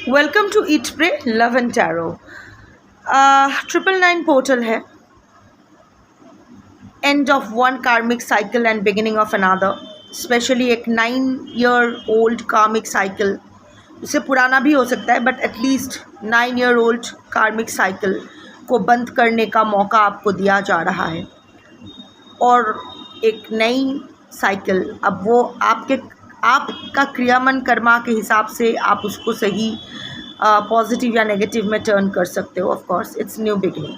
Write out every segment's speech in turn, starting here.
Welcome to eat pray love and tarot. 999 portal है। End of one karmic cycle and beginning of another. Specially एक 9 year old कार्मिक cycle, इससे पुराना भी हो सकता है बट एटलीस्ट 9 ईयर ओल्ड कार्मिक साइकिल को बंद करने का मौका आपको दिया जा रहा है। और एक नई साइकिल, अब वो आपका क्रियामन कर्मा के हिसाब से आप उसको सही पॉजिटिव या नेगेटिव में टर्न कर सकते हो। Of course it's new beginning.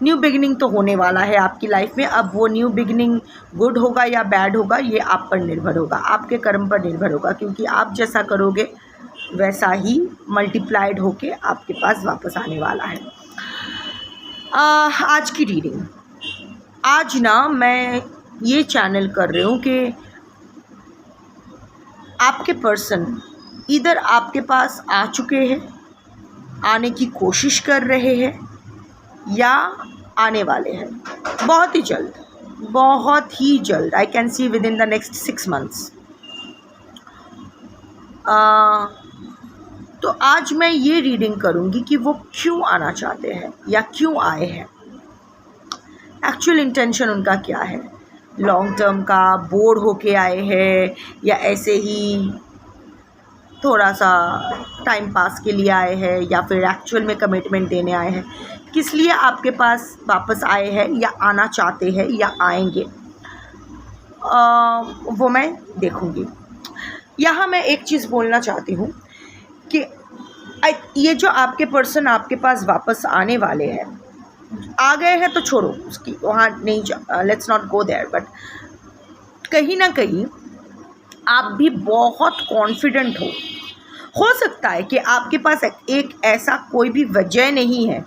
New beginning तो होने वाला है आपकी लाइफ में। अब वो न्यू बिगिनिंग गुड होगा या बैड होगा ये आप पर निर्भर होगा, आपके कर्म पर निर्भर होगा, क्योंकि आप जैसा करोगे वैसा ही मल्टीप्लाइड होके आपके पास वापस आने वाला है। आज की रीडिंग, आज ना मैं ये चैनल कर रही हूँ कि आपके पर्सन इधर आपके पास आ चुके हैं, आने की कोशिश कर रहे हैं या आने वाले हैं बहुत ही जल्द, बहुत ही जल्द। I can see with in the next 6 months। तो आज मैं ये रीडिंग करूँगी कि वो क्यों आना चाहते हैं या क्यों आए हैं, एक्चुअल इंटेंशन उनका क्या है। लॉन्ग टर्म का बोर होके आए हैं या ऐसे ही थोड़ा सा टाइम पास के लिए आए हैं या फिर एक्चुअल में कमिटमेंट देने आए हैं। किस लिए आपके पास वापस आए हैं या आना चाहते हैं या आएंगे, वो मैं देखूँगी। यहाँ मैं एक चीज़ बोलना चाहती हूँ कि ये जो आपके पर्सन आपके पास वापस आने वाले हैं, आ गए हैं तो छोड़ो, उसकी वहाँ नहीं, let's not go there. But कहीं ना कहीं आप भी बहुत कॉन्फिडेंट हो सकता है कि आपके पास एक ऐसा कोई भी वजह नहीं है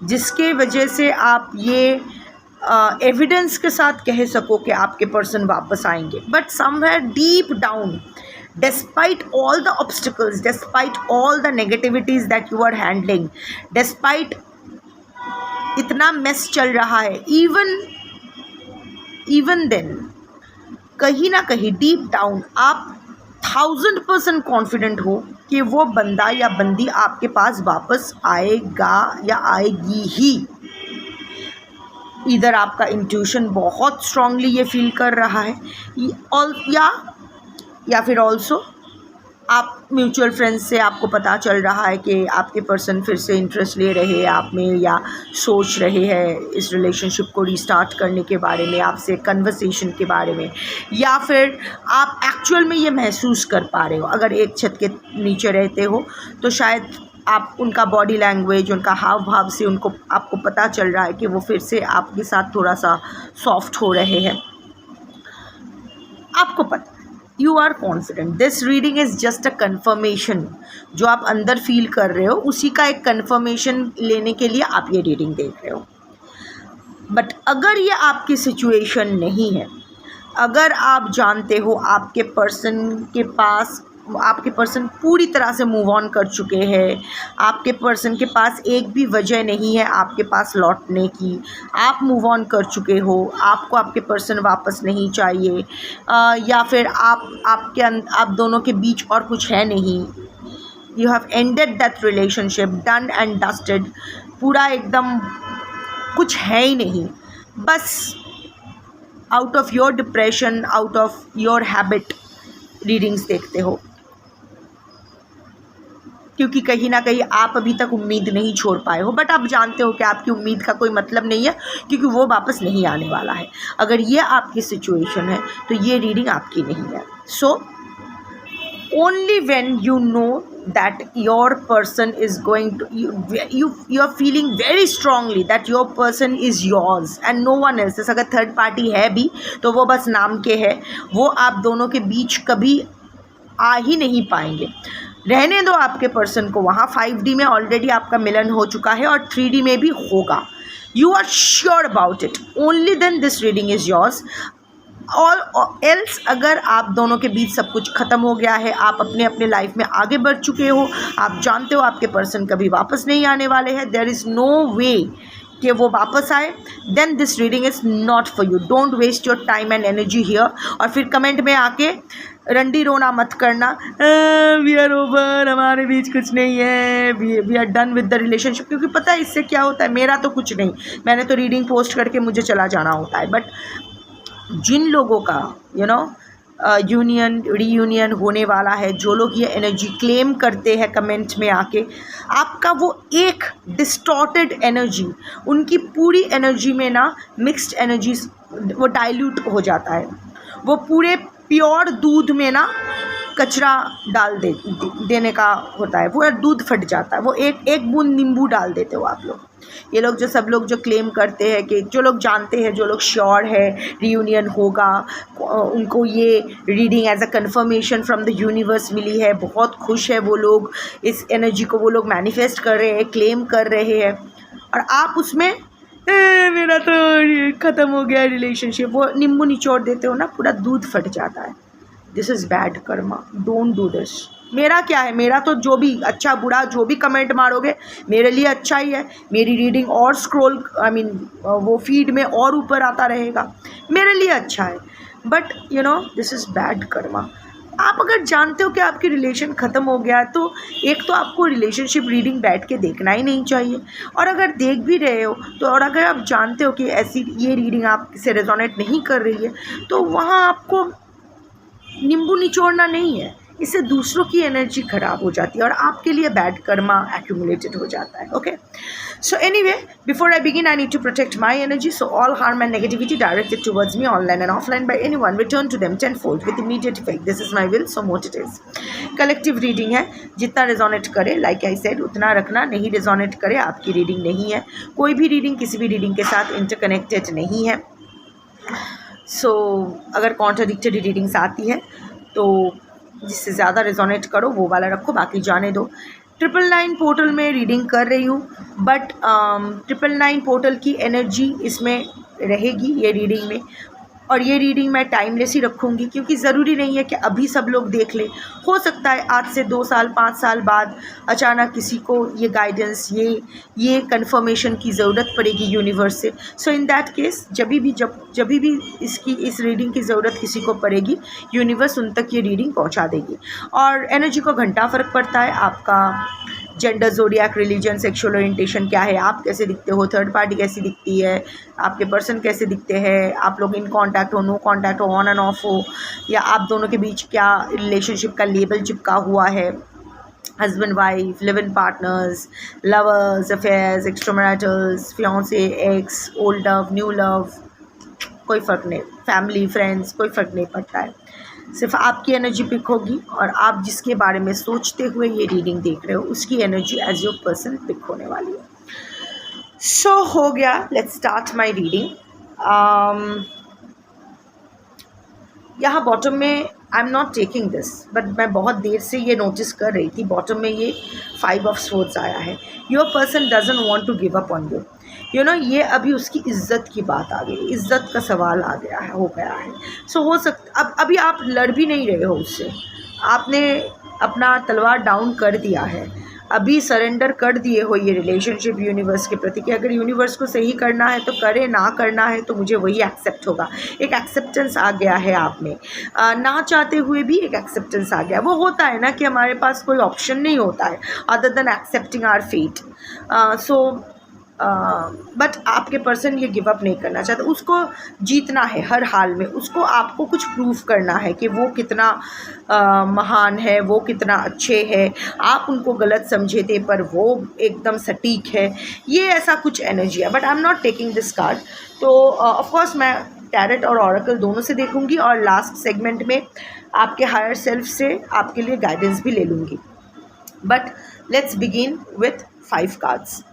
जिसके वजह से आप ये एविडेंस के साथ कह सको कि आपके पर्सन वापस आएंगे। But somewhere deep down, despite all the obstacles, despite all the negativities that you are handling, despite इतना मेस चल रहा है, even then कहीं ना कहीं डीप डाउन आप 1000% कॉन्फिडेंट हो कि वो बंदा या बंदी आपके पास वापस आएगा या आएगी ही। इधर आपका इंट्यूशन बहुत स्ट्रांगली ये फील कर रहा है, या फिर ऑल्सो आप म्यूचुअल फ्रेंड्स से आपको पता चल रहा है कि आपके पर्सन फिर से इंटरेस्ट ले रहे हैं आप में या सोच रहे हैं इस रिलेशनशिप को रीस्टार्ट करने के बारे में, आपसे कन्वर्सेशन के बारे में, या फिर आप एक्चुअल में ये महसूस कर पा रहे हो। अगर एक छत के नीचे रहते हो तो शायद आप उनका बॉडी लैंग्वेज, उनका हाव भाव से आपको पता चल रहा है कि वो फिर से आपके साथ थोड़ा सा सॉफ्ट हो रहे हैं। आपको पता, you are confident. This reading is just a confirmation. जो आप अंदर फील कर रहे हो उसी का एक कन्फर्मेशन लेने के लिए आप ये रीडिंग देख रहे हो। बट अगर ये आपकी सिचुएशन नहीं है, अगर आप जानते हो आपके पर्सन पूरी तरह से मूव ऑन कर चुके हैं, आपके पर्सन के पास एक भी वजह नहीं है आपके पास लौटने की, आप मूव ऑन कर चुके हो, आपको आपके पर्सन वापस नहीं चाहिए, या फिर आप दोनों के बीच और कुछ है नहीं, you have ended that relationship, done and dusted, पूरा एकदम कुछ है ही नहीं, बस out of your depression, out of your habit readings देखते हो, क्योंकि कहीं ना कहीं आप अभी तक उम्मीद नहीं छोड़ पाए हो। बट आप जानते हो कि आपकी उम्मीद का कोई मतलब नहीं है, क्योंकि वो वापस नहीं आने वाला है। अगर ये आपकी सिचुएशन है तो ये रीडिंग आपकी नहीं है। So only when you know that your person is going to, you are feeling very strongly that your person is yours and no one else. अगर थर्ड पार्टी है भी तो वो बस नाम के है, वो आप दोनों के बीच कभी आ ही नहीं पाएंगे। रहने दो आपके पर्सन को वहाँ, 5D में ऑलरेडी आपका मिलन हो चुका है और 3D में भी होगा। You are sure about it, only then this reading is yours. और एल्स अगर आप दोनों के बीच सब कुछ ख़त्म हो गया है, आप अपने लाइफ में आगे बढ़ चुके हो, आप जानते हो आपके पर्सन कभी वापस नहीं आने वाले हैं, देयर इज़ नो वे कि वो वापस आए, then this reading is not for you. Don't waste your time and energy here और फिर कमेंट में आके रंडी रोना मत करना, वी आर ओवर, हमारे बीच कुछ नहीं है, we are done with the relationship. क्योंकि पता है इससे क्या होता है, मेरा तो कुछ नहीं, मैंने तो रीडिंग पोस्ट करके मुझे चला जाना होता है। बट जिन लोगों का यूनियन रीयूनियन होने वाला है, जो लोग ये एनर्जी क्लेम करते हैं कमेंट में आके, आपका वो एक डिस्टॉर्टेड एनर्जी उनकी पूरी एनर्जी में ना मिक्स्ड एनर्जीज वो डाइल्यूट हो जाता है। वो पूरे प्योर दूध में ना कचरा डाल देने का होता है, वो दूध फट जाता है। वो एक बूंद नींबू डाल देते हो आप लोग। ये लोग जो सब लोग जो क्लेम करते हैं कि जो लोग जानते हैं, जो लोग श्योर है रियूनियन होगा, उनको ये reading as a confirmation from the universe मिली है, बहुत खुश है वो लोग, इस एनर्जी को वो लोग मैनिफेस्ट कर रहे हैं, क्लेम कर रहे हैं। और आप उसमें मेरा तो ख़त्म हो गया रिलेशनशिप, वो नींबू निचोड़ देते हो ना, पूरा दूध फट जाता है। This is bad Karma, don't do this. मेरा क्या है, मेरा तो जो भी अच्छा बुरा जो भी कमेंट मारोगे मेरे लिए अच्छा ही है। मेरी रीडिंग और स्क्रॉल वो फीड में और ऊपर आता रहेगा, मेरे लिए अच्छा है। But this is bad Karma. आप अगर जानते हो कि आपकी रिलेशन ख़त्म हो गया, तो एक तो आपको रिलेशनशिप रीडिंग बैठ के देखना ही नहीं चाहिए। और अगर देख भी रहे हो तो, और अगर आप जानते हो कि ऐसी ये रीडिंग आपसे रेजोनेट नहीं कर रही है, तो वहाँ आपको नींबू निचोड़ना नहीं है, इससे दूसरों की एनर्जी ख़राब हो जाती है और आपके लिए बैड कर्मा एक्यूमुलेटेड हो जाता है। Okay, so anyway, before I begin I need to protect my energy, so all harm and negativity directed towards me online and offline by anyone return to them tenfold with immediate effect. This is my will, so mote it is. Collective reading है, जितना resonate करे, like I said, उतना रखना, नहीं resonate करे आपकी reading नहीं है। कोई भी रीडिंग किसी भी रीडिंग के साथ इंटरकनेक्टेड नहीं है। सो अगर कॉन्ट्राडिक्टरी रीडिंग्स आती है तो जिससे ज़्यादा रेजोनेट करो वो वाला रखो, बाकी जाने दो। 999 पोर्टल में रीडिंग कर रही हूँ, बट 999 पोर्टल की एनर्जी इसमें रहेगी ये रीडिंग में, और ये रीडिंग मैं टाइमलेस ही रखूँगी, क्योंकि ज़रूरी नहीं है कि अभी सब लोग देख लें। हो सकता है आज से 2 साल 5 साल बाद अचानक किसी को ये गाइडेंस, ये कंफर्मेशन की ज़रूरत पड़ेगी यूनिवर्स से। सो इन दैट केस जब भी इस रीडिंग की ज़रूरत किसी को पड़ेगी, यूनिवर्स उन तक ये रीडिंग पहुंचा देगी। और एनर्जी को घंटा फ़र्क पड़ता है, आपका gender, zodiac, religion, sexual orientation क्या है, आप कैसे दिखते हो, थर्ड पार्टी कैसी दिखती है, आपके पर्सन कैसे दिखते हैं, आप लोग इन कांटेक्ट हो, नो कांटेक्ट हो, ऑन एंड ऑफ हो, या आप दोनों के बीच क्या रिलेशनशिप का लेबल चिपका हुआ है, husband wife, live in partners, lovers, affairs, extramaritals, fiance, ex, old love, new love, कोई फ़र्क नहीं, फैमिली, फ्रेंड्स, कोई फ़र्क नहीं पड़ता है। सिर्फ आपकी एनर्जी पिक होगी और आप जिसके बारे में सोचते हुए ये रीडिंग देख रहे हो उसकी energy as your person pick होने वाली है। सो हो गया, लेट्स स्टार्ट माय रीडिंग। यहाँ बॉटम में I am not taking this, but मैं बहुत देर से ये नोटिस कर रही थी, बॉटम में ये 5 ऑफ स्वॉर्ड्स आया है। Your person doesn't want to give up on you, ये अभी उसकी इज्जत की बात आ गई, इज्जत का सवाल आ गया है, हो गया है। सो हो सकता अभी आप लड़ भी नहीं रहे हो उससे, आपने अपना तलवार डाउन कर दिया है, अभी सरेंडर कर दिए हो ये रिलेशनशिप यूनिवर्स के प्रति कि अगर यूनिवर्स को सही करना है तो करे, ना करना है तो मुझे वही एक्सेप्ट होगा। एक एक्सेप्टेंस आ गया है आप में, ना चाहते हुए भी एक एक्सेप्टेंस आ गया। वो होता है ना कि हमारे पास कोई ऑप्शन नहीं होता है other than accepting our fate. But आपके पर्सन ये गिव अप नहीं करना चाहता, उसको जीतना है हर हाल में, उसको आपको कुछ प्रूफ करना है कि वो कितना महान है, वो कितना अच्छे है। आप उनको गलत समझे थे पर वो एकदम सटीक है, ये ऐसा कुछ एनर्जी है। But I am not taking this card, तो ऑफकोर्स मैं टैरेट और ऑरेकल दोनों से देखूंगी और लास्ट सेगमेंट में आपके हायर सेल्फ से आपके लिए गाइडेंस भी ले लूँगी। But let's begin with 5 cards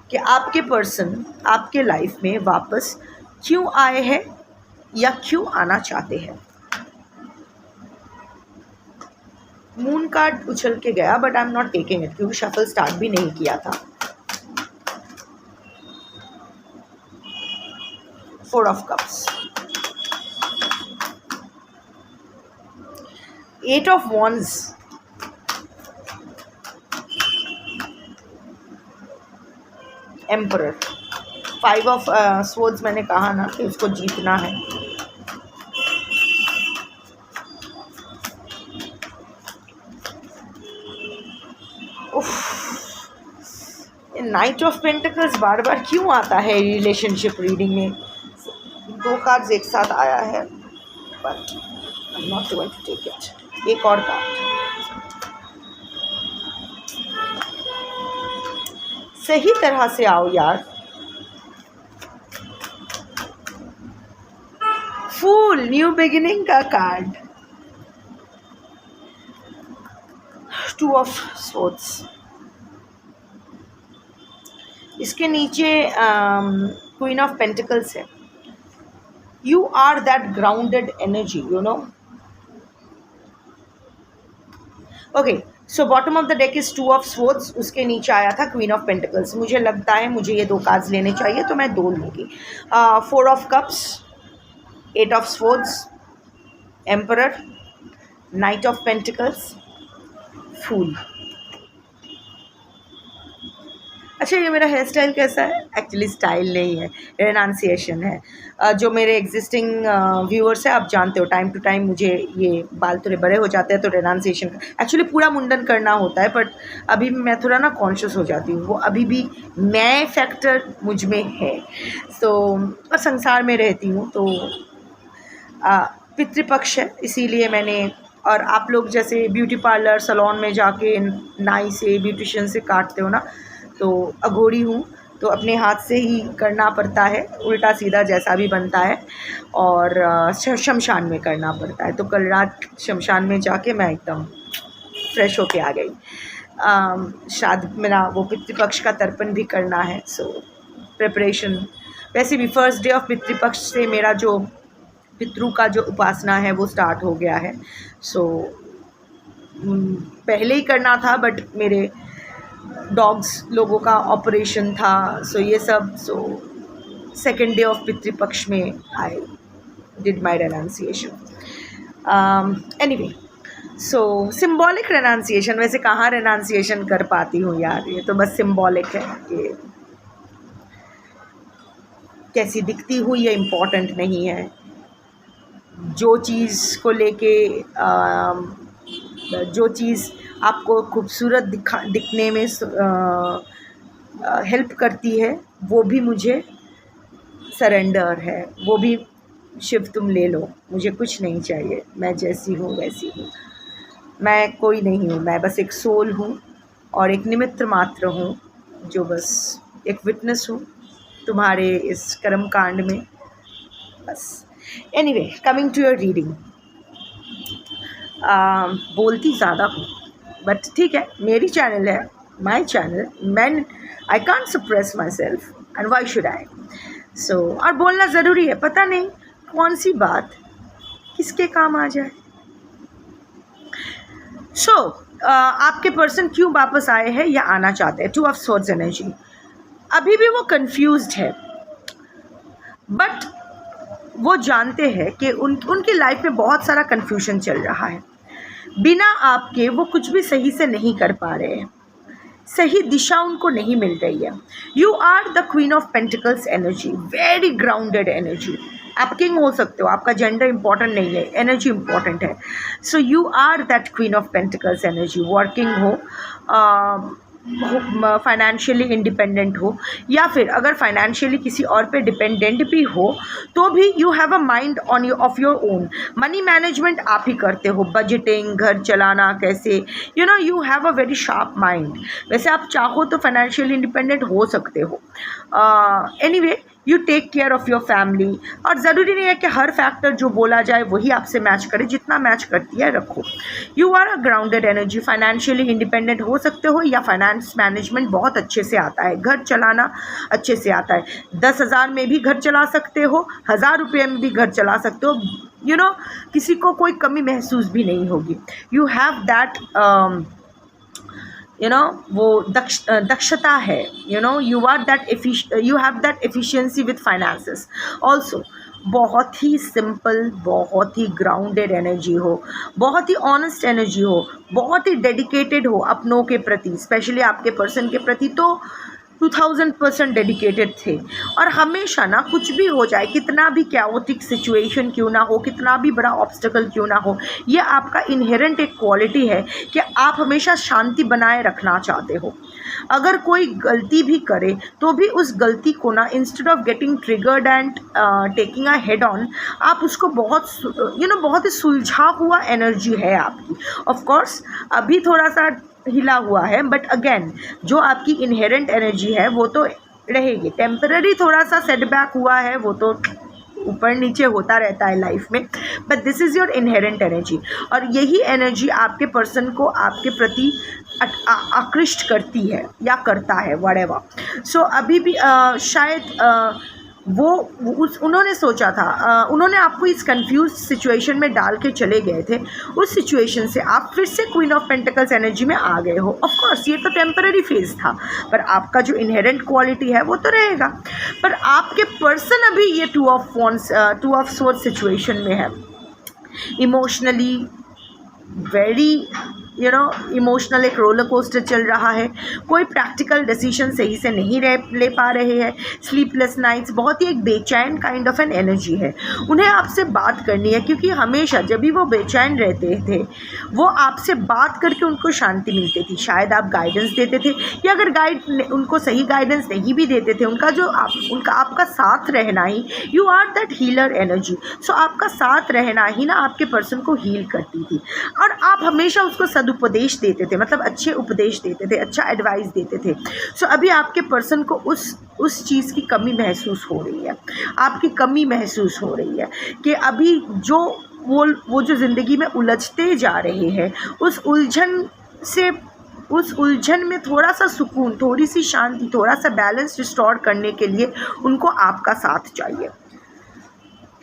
कि आपके पर्सन आपके लाइफ में वापस क्यों आए हैं या क्यों आना चाहते हैं। मून कार्ड उछल के गया, but I am not taking it क्योंकि शफल स्टार्ट भी नहीं किया था। 4 of cups, 8 of wands, emperor, 5 of swords, मैंने कहा ना कि उसको जीतना है। उफ, नाइट ऑफ पेंटिकल्स बार बार क्यों आता है रिलेशनशिप रीडिंग में? 2 कार्ड्स एक साथ आया है, but I am not going to take it. एक और कार्ड, सही तरह से आओ यार। फूल, न्यू बिगिनिंग का कार्ड। 2 ऑफ स्वॉर्ड्स, इसके नीचे क्वीन ऑफ पेंटिकल्स है। You are that grounded energy, you know. Okay, so bottom of the deck is 2 of swords, उसके नीचे आया था क्वीन ऑफ पेंटिकल्स। मुझे लगता है मुझे ये 2 कार्ड्स लेने चाहिए, तो मैं 2 लूँगी। 4 of cups, 8 of swords, emperor, knight of pentacles, fool. अच्छा, ये मेरा हेयर स्टाइल कैसा है? एक्चुअली स्टाइल नहीं है, रेनाउंसिएशन है। जो मेरे एग्जिस्टिंग व्यूअर्स हैं, आप जानते हो टाइम टू टाइम मुझे ये बाल थोड़े बड़े हो जाते हैं, तो रेनाउंसिएशन का एक्चुअली पूरा मुंडन करना होता है, बट अभी मैं थोड़ा ना कॉन्शियस हो जाती हूँ। वो अभी भी मैं फैक्टर मुझ में है। तो और संसार में रहती हूँ, तो पितृपक्ष है, इसीलिए मैंने। और आप लोग जैसे ब्यूटी पार्लर सैलून में जाके नाई से ब्यूटिशियन से काटते हो ना, तो अघोरी हूँ, तो अपने हाथ से ही करना पड़ता है, उल्टा सीधा जैसा भी बनता है, और शमशान में करना पड़ता है। तो कल रात शमशान में जाके मैं एकदम फ्रेश होके आ गई। शायद मेरा वो पितृपक्ष का तर्पण भी करना है, सो प्रिपरेशन। वैसे भी फर्स्ट डे ऑफ पितृपक्ष से मेरा जो पितरों का जो उपासना है वो स्टार्ट हो गया है। सो पहले ही करना था, बट मेरे डॉग्स लोगों का ऑपरेशन था, सो ये सब। So second day of Pitrupaksha में I did my renunciation. Anyway, so symbolic renunciation. वैसे कहाँ रेनाउंसिएशन कर पाती हूँ यार, ये तो बस सिम्बॉलिक है कि कैसी दिखती हूँ ये इम्पॉर्टेंट नहीं है। जो चीज़ को लेके जो चीज़ आपको खूबसूरत दिखने में हेल्प करती है, वो भी मुझे सरेंडर है। वो भी शिव तुम ले लो, मुझे कुछ नहीं चाहिए, मैं जैसी हूँ वैसी हूँ। मैं कोई नहीं हूँ, मैं बस एक सोल हूँ और एक निमित्त मात्र हूँ, जो बस एक विटनेस हूँ तुम्हारे इस कर्म कांड में, बस। Anyway, coming to your reading. बोलती ज़्यादा हूँ, बट ठीक है, मेरी चैनल है, माई चैनल, मैं I can't suppress myself, and why should I. So और बोलना ज़रूरी है, पता नहीं कौन सी बात किसके काम आ जाए। सो आपके पर्सन क्यों वापस आए हैं या आना चाहते हैं? 2 ऑफ स्वॉर्ड्स एनर्जी। अभी भी वो कंफ्यूज्ड है, बट वो जानते हैं कि उनकी लाइफ में बहुत सारा कन्फ्यूजन चल रहा है। बिना आपके वो कुछ भी सही से नहीं कर पा रहे हैं, सही दिशा उनको नहीं मिल रही है। You are the queen of pentacles energy, very grounded energy. आप किंग हो सकते हो, आपका जेंडर इंपॉर्टेंट नहीं है, एनर्जी इंपॉर्टेंट है। So you are that queen of pentacles energy. Working हो, फाइनेंशियली इंडिपेंडेंट हो, या फिर अगर फाइनेंशियली किसी और पे डिपेंडेंट भी हो, तो भी you have a mind on you of your own. Money management आप ही करते हो, बजटिंग, घर चलाना कैसे, you know, you have a very sharp mind. वैसे आप चाहो तो फाइनेंशियली इंडिपेंडेंट हो सकते हो। Anyway, you take care of your family. और ज़रूरी नहीं है कि हर फैक्टर जो बोला जाए वही आपसे मैच करे, जितना मैच करती है रखो। You are a grounded energy. Financially independent हो सकते हो, या फाइनेंस मैनेजमेंट बहुत अच्छे से आता है, घर चलाना अच्छे से आता है। 10,000 में भी घर चला सकते हो, 1,000 रुपये में भी घर चला सकते हो, यू नो, किसी को कोई कमी महसूस भी नहीं होगी। You have that you know, वो दक्षता है, you know, you are that you have that efficiency with finances also. बहुत ही सिंपल, बहुत ही ग्राउंडेड एनर्जी हो, बहुत ही ऑनेस्ट एनर्जी हो, बहुत ही डेडिकेटेड हो अपनों के प्रति, स्पेशली आपके पर्सन के प्रति। तो 2000% डेडिकेटेड थे। और हमेशा ना कुछ भी हो जाए, कितना भी कैओटिक सिचुएशन क्यों ना हो, कितना भी बड़ा ऑब्स्टेकल क्यों ना हो, ये आपका इनहेरेंट एक क्वालिटी है कि आप हमेशा शांति बनाए रखना चाहते हो। अगर कोई गलती भी करे तो भी उस गलती को ना, instead of getting triggered and taking a head on, आप उसको बहुत बहुत ही सुलझा हुआ एनर्जी है आपकी। ऑफ कोर्स अभी थोड़ा सा हिला हुआ है, बट अगेन जो आपकी इनहेरेंट एनर्जी है वो तो रहेगी। टेम्पररी थोड़ा सा सेटबैक हुआ है, वो तो ऊपर नीचे होता रहता है लाइफ में, but this is your inherent energy. और यही एनर्जी आपके पर्सन को आपके प्रति आकृष्ट करती है या करता है, व्हाटएवर। सो अभी भी शायद उन्होंने सोचा था, उन्होंने आपको इस कंफ्यूज सिचुएशन में डाल के चले गए थे। उस सिचुएशन से आप फिर से क्वीन ऑफ पेंटिकल्स एनर्जी में आ गए हो। ऑफ कोर्स ये तो टेम्पररी फेज था, पर आपका जो इनहेरेंट क्वालिटी है वो तो रहेगा। पर आपके पर्सन अभी ये टू ऑफ सोर्ड सिचुएशन में है, इमोशनली वेरी इमोशनल एक रोलर कोस्टर चल रहा है। कोई प्रैक्टिकल डिसीजन सही से नहीं ले पा रहे हैं, स्लीपलेस नाइट्स, बहुत ही एक बेचैन काइंड ऑफ एन एनर्जी है। उन्हें आपसे बात करनी है, क्योंकि हमेशा जब भी वो बेचैन रहते थे वो आपसे बात करके उनको शांति मिलती थी। शायद आप गाइडेंस देते थे, या अगर उनको सही गाइडेंस नहीं भी देते थे, उनका आपका साथ रहना ही, you are that healer energy. So आपका साथ रहना ही ना आपके पर्सन को हील करती थी। और आप हमेशा उसको उपदेश देते थे, मतलब अच्छे उपदेश देते थे, अच्छा एडवाइस देते थे। सो अभी आपके पर्सन को उस चीज़ की कमी महसूस हो रही है, आपकी कमी महसूस हो रही है कि अभी जो वो जो ज़िंदगी में उलझते जा रहे हैं, उस उलझन में थोड़ा सा सुकून, थोड़ी सी शांति, थोड़ा सा बैलेंस रिस्टोर करने के लिए उनको आपका साथ चाहिए।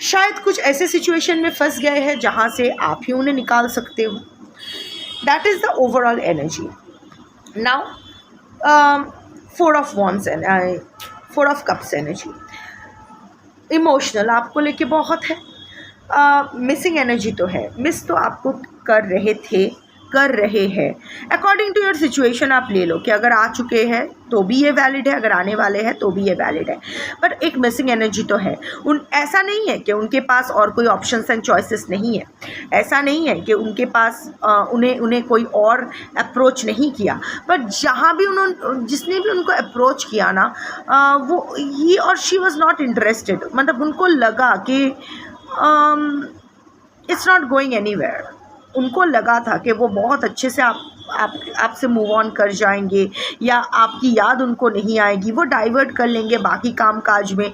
शायद कुछ ऐसे सिचुएशन में फंस गए हैं जहाँ से आप ही उन्हें निकाल सकते हो। That is the overall energy. Now, Four of Wands and Four of Cups energy. Emotional आपको लेके बहुत है, मिसिंग एनर्जी तो है, मिस तो आपको कर रहे हैं। अकॉर्डिंग टू योर सिचुएशन आप ले लो कि अगर आ चुके हैं तो भी ये वैलिड है, अगर आने वाले हैं तो भी ये वैलिड है, पर एक मिसिंग एनर्जी तो है। ऐसा नहीं है कि उनके पास और कोई ऑप्शंस एंड चॉइसेस नहीं है, ऐसा नहीं है कि उनके पास उन्हें कोई और अप्रोच नहीं किया, पर जहाँ भी जिसने भी उनको अप्रोच किया ना, वो ही और शी वॉज नॉट इंटरेस्टेड। मतलब उनको लगा कि इट्स नॉट गोइंग एनीवेयर। उनको लगा था कि वो बहुत अच्छे से आपसे मूव ऑन कर जाएंगे, या आपकी याद उनको नहीं आएगी, वो डाइवर्ट कर लेंगे बाकी काम काज में।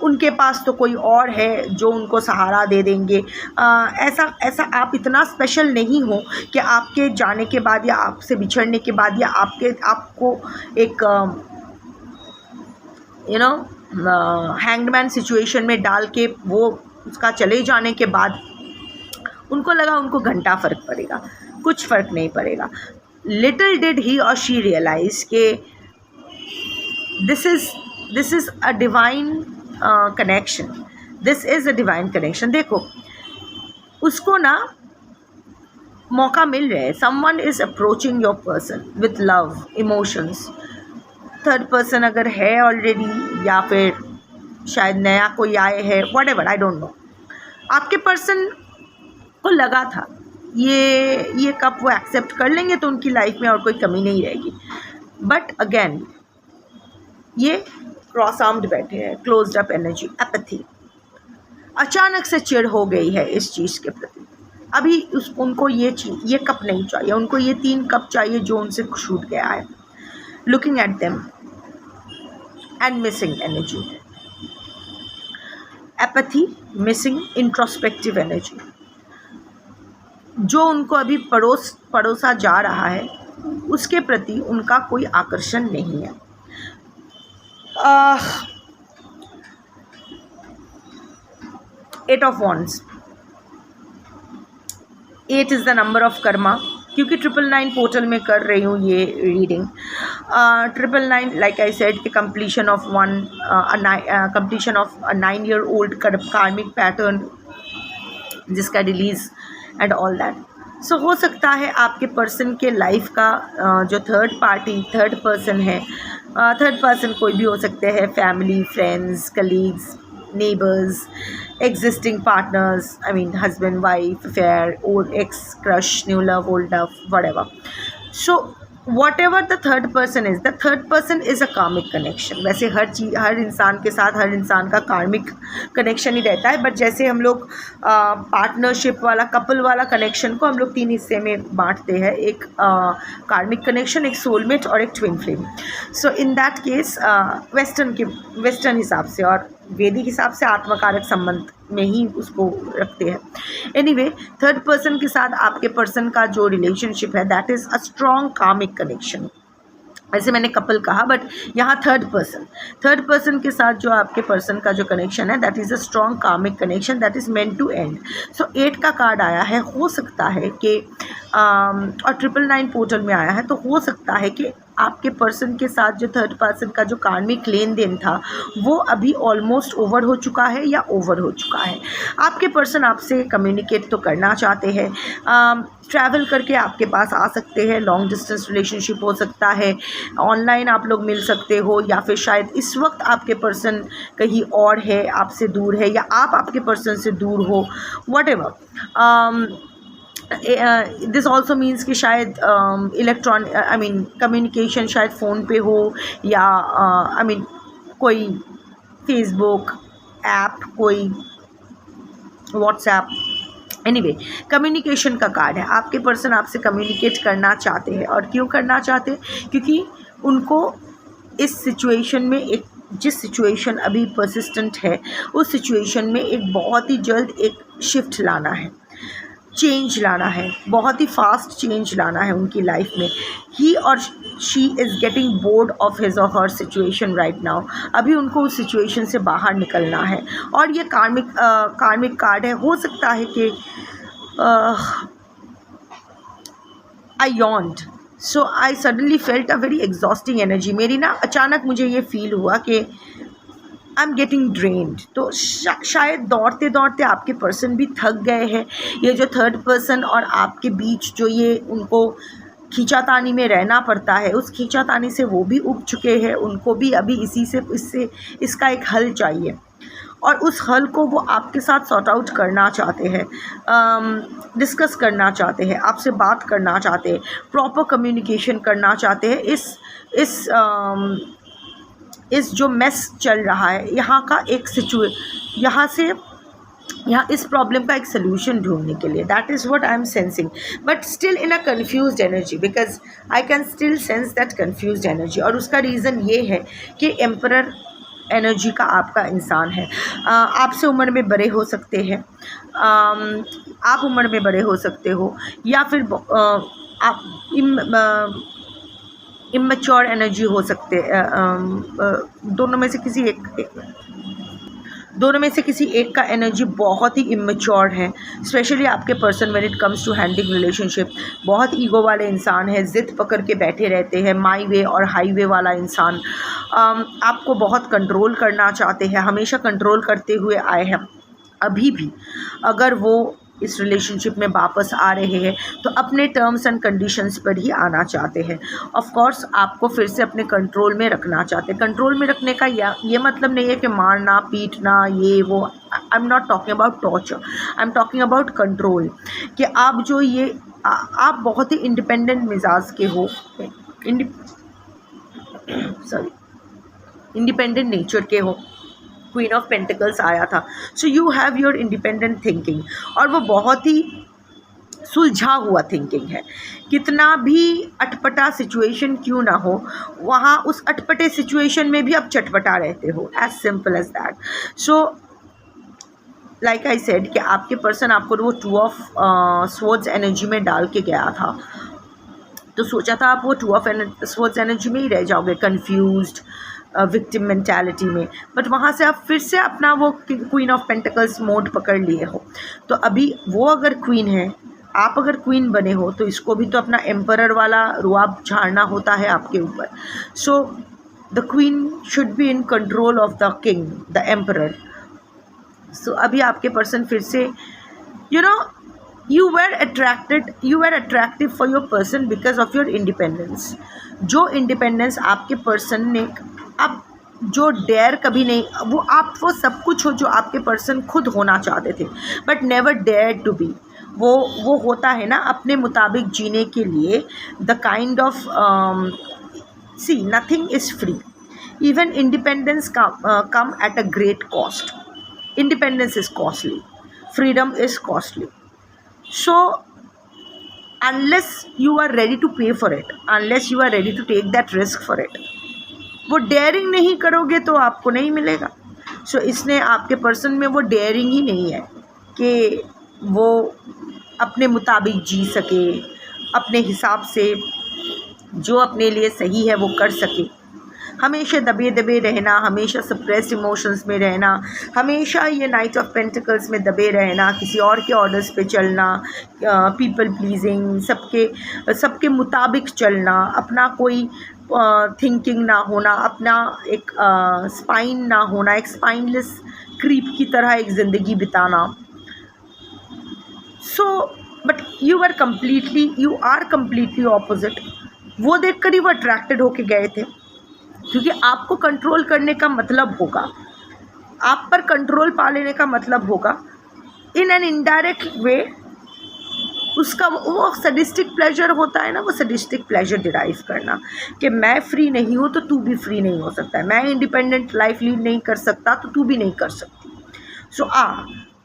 उनके पास तो कोई और है जो उनको सहारा दे देंगे। ऐसा आप इतना स्पेशल नहीं हो कि आपके जाने के बाद या आपसे बिछड़ने के बाद या आपको एक हैंगमैन सिचुएशन में डाल के वो उसका चले जाने के बाद उनको लगा उनको घंटा फ़र्क पड़ेगा, कुछ फ़र्क नहीं पड़ेगा। लिटिल डिड ही और शी रियलाइज के this is a divine connection, this is a divine connection. देखो उसको ना मौका मिल रहा है, someone is approaching your person with love, emotions. Third person अगर है ऑलरेडी, या फिर शायद नया कोई आए है, व्हाटएवर, आई डोंट नो। आपके पर्सन को लगा था ये कब वो एक्सेप्ट कर लेंगे तो उनकी लाइफ में और कोई कमी नहीं रहेगी, बट अगेन ये क्रॉस आर्म्ड बैठे हैं, क्लोज्ड अप एनर्जी, एपैथी। अचानक से चिढ़ हो गई है इस चीज़ के प्रति। अभी उनको ये कप नहीं चाहिए, उनको ये 3 कप चाहिए जो उनसे छूट गया है। Looking at them and missing energy, apathy, missing, introspective energy. जो उनको अभी पड़ोसा जा रहा है उसके प्रति उनका कोई आकर्षण नहीं है। 8 of Wands, 8 is the number of Karma. क्योंकि 999 पोर्टल में कर रही हूँ ये रीडिंग। 999 लाइक आई सेड कि कंप्लीशन ऑफ 9-year-old कार्मिक पैटर्न जिसका रिलीज एंड ऑल दैट। सो हो सकता है आपके पर्सन के लाइफ का जो थर्ड पर्सन है, थर्ड पर्सन कोई भी हो सकते हैं, family, friends, colleagues, neighbours, existing partners, I mean husband, wife, affair, old ex, crush, new love, old love, whatever. So whatever the third person is, the third person is a karmic connection. वैसे हर इंसान के साथ हर इंसान का karmic connection ही रहता है, but जैसे हम लोग पार्टनरशिप वाला, कपल वाला कनेक्शन को हम लोग 3 हिस्से में बांटते हैं, एक कार्मिक कनेक्शन, एक सोलमेट और एक twin flame. So in that case western हिसाब से और वैदिक हिसाब से आत्मकारक संबंध में ही उसको रखते हैं. एनीवे, थर्ड पर्सन के साथ आपके पर्सन का जो रिलेशनशिप है that is a strong karmic connection. वैसे मैंने कपल कहा, बट यहाँ थर्ड पर्सन के साथ जो आपके पर्सन का जो कनेक्शन है that is a strong karmic connection that is meant to end. So 8 का कार्ड आया है. हो सकता है कि और 999 पोर्टल में आया है, तो हो सकता है कि आपके पर्सन के साथ जो थर्ड पर्सन का जो कार्मिक लेन देन था वो अभी ऑलमोस्ट ओवर हो चुका है या ओवर हो चुका है. आपके पर्सन आपसे कम्युनिकेट तो करना चाहते हैं, ट्रैवल करके आपके पास आ सकते हैं, लॉन्ग डिस्टेंस रिलेशनशिप हो सकता है, ऑनलाइन आप लोग मिल सकते हो, या फिर शायद इस वक्त आपके पर्सन कहीं और है, आपसे दूर है, या आप आपके पर्सन से दूर हो, व्हाटएवर. दिस ऑल्सो मीन्स कि शायद कम्युनिकेशन शायद फ़ोन पे हो, या कोई फेसबुक ऐप, कोई व्हाट्सएप. एनीवे, कम्युनिकेशन का कार्ड है. आपके पर्सन आपसे कम्युनिकेट करना चाहते हैं. और क्यों करना चाहते हैं? क्योंकि उनको इस सिचुएशन में, एक जिस सिचुएशन अभी परसिस्टेंट है उस सिचुएशन में एक बहुत ही जल्द एक शिफ्ट लाना है, चेंज लाना है, बहुत ही फास्ट चेंज लाना है उनकी लाइफ में. ही और she is getting bored of his और हर सिचुएशन राइट नाउ. अभी उनको उस सिचुएशन से बाहर निकलना है. और ये कार्मिक कार्ड है. हो सकता है कि I yawned, so I suddenly felt a very exhausting energy. मेरी ना अचानक मुझे ये फील हुआ कि आई एम गेटिंग ड्रेन्ड. तो शायद दौड़ते दौड़ते आपके पर्सन भी थक गए हैं. ये जो थर्ड पर्सन और आपके बीच जो ये उनको खींचातानी में रहना पड़ता है, उस खींचातानी से वो भी उब चुके हैं. उनको भी अभी इसका एक हल चाहिए, और उस हल को वो आपके साथ सॉर्ट आउट करना चाहते हैं, डिस्कस करना चाहते हैं, आपसे बात करना चाहते हैं, प्रॉपर कम्युनिकेशन करना चाहते हैं. इस जो मेस चल रहा है यहाँ का यहाँ इस प्रॉब्लम का एक सल्यूशन ढूंढने के लिए. That is what I am sensing, but still in a confused energy, because I can still sense that confused energy. और उसका रीज़न ये है कि एम्परर एनर्जी का आपका इंसान है. आपसे उम्र में बड़े हो सकते हैं, आप उम्र में बड़े हो सकते हो, या फिर आप इमैच्योर एनर्जी हो सकते हैं. दोनों में से किसी एक का एनर्जी बहुत ही इमैच्योर है. स्पेशली आपके person when it comes to handling relationship बहुत ईगो वाले इंसान है, ज़िद पकड़ के बैठे रहते हैं, माई वे और हाईवे वाला इंसान. आपको बहुत कंट्रोल करना चाहते हैं, हमेशा कंट्रोल करते हुए आए हैं. अभी भी अगर वो इस रिलेशनशिप में वापस आ रहे हैं तो अपने टर्म्स एंड कंडीशंस पर ही आना चाहते हैं. ऑफ कोर्स आपको फिर से अपने कंट्रोल में रखना चाहते हैं. कंट्रोल में रखने का ये मतलब नहीं है कि मारना, पीटना, ये वो. आई am not talking about torture, I am talking about control. कि आप जो आप बहुत ही इंडिपेंडेंट मिजाज के हो, इंडिपेंडेंट नेचर के हो. क्वीन ऑफ पेंटिकल्स आया था. So you have your independent thinking, और वो बहुत ही सुलझा हुआ थिंकिंग है. कितना भी अटपटा सिचुएशन क्यों ना हो, वहाँ उस अटपटे सिचुएशन में भी आप चटपटा रहते हो. As simple as that. So like I said कि आपके पर्सन आपको वो 2 ऑफ स्वॉर्ड्स एनर्जी में डाल के गया था, तो सोचा था आप वो 2 ऑफ स्वॉर्ड्स एनर्जी में ही रह जाओगे, कन्फ्यूज्ड, विक्टिम मेंटालिटी में. बट वहाँ से आप फिर से अपना वो क्वीन ऑफ पेंटिकल्स मोड पकड़ लिए हो. तो अभी वो अगर क्वीन है, आप अगर क्वीन बने हो, तो इसको भी तो अपना एम्परर वाला रुआब झाड़ना होता है आपके ऊपर. So the queen should be in control of the king, the emperor. So अभी आपके पर्सन फिर से you were attractive for your person because of your independence. जो इंडिपेंडेंस आपके पर्सन ने, आप जो डेयर कभी नहीं, वो सब कुछ हो जो आपके पर्सन खुद होना चाहते थे but never dare to be. वो होता है ना अपने मुताबिक जीने के लिए, the kind of see nothing is free, even independence come at a great cost. Independence is costly, freedom is costly, so unless you are ready to pay for it, unless you are ready to take that risk for it, वो dairying नहीं करोगे तो आपको नहीं मिलेगा। सो इसने आपके person में वो डेयरिंग ही नहीं है कि वो अपने मुताबिक जी सके, अपने हिसाब से जो अपने लिए सही है वो कर सके। हमेशा दबे दबे रहना, हमेशा सप्रेस्ड इमोशंस में रहना, हमेशा ये नाइट ऑफ पेंटिकल्स में दबे रहना, किसी और के ऑर्डर्स पे चलना, पीपल प्लीजिंग, सबके मुताबिक चलना, अपना कोई थिंकिंग ना होना, अपना एक स्पाइन ना होना, एक स्पाइनलेस क्रीप की तरह एक ज़िंदगी बिताना। So but you are completely opposite. वो देख कर ही वो अट्रैक्टेड होके गए थे, क्योंकि आपको कंट्रोल करने का मतलब होगा, आप पर कंट्रोल पा लेने का मतलब होगा इन एन इनडायरेक्ट वे, उसका वो सडिस्टिक प्लेजर होता है ना, वो सडिस्टिक प्लेजर डिराइव करना कि मैं फ्री नहीं हूँ तो तू भी फ्री नहीं हो सकता है, मैं इंडिपेंडेंट लाइफ लीड नहीं कर सकता तो तू भी नहीं कर सकती। सो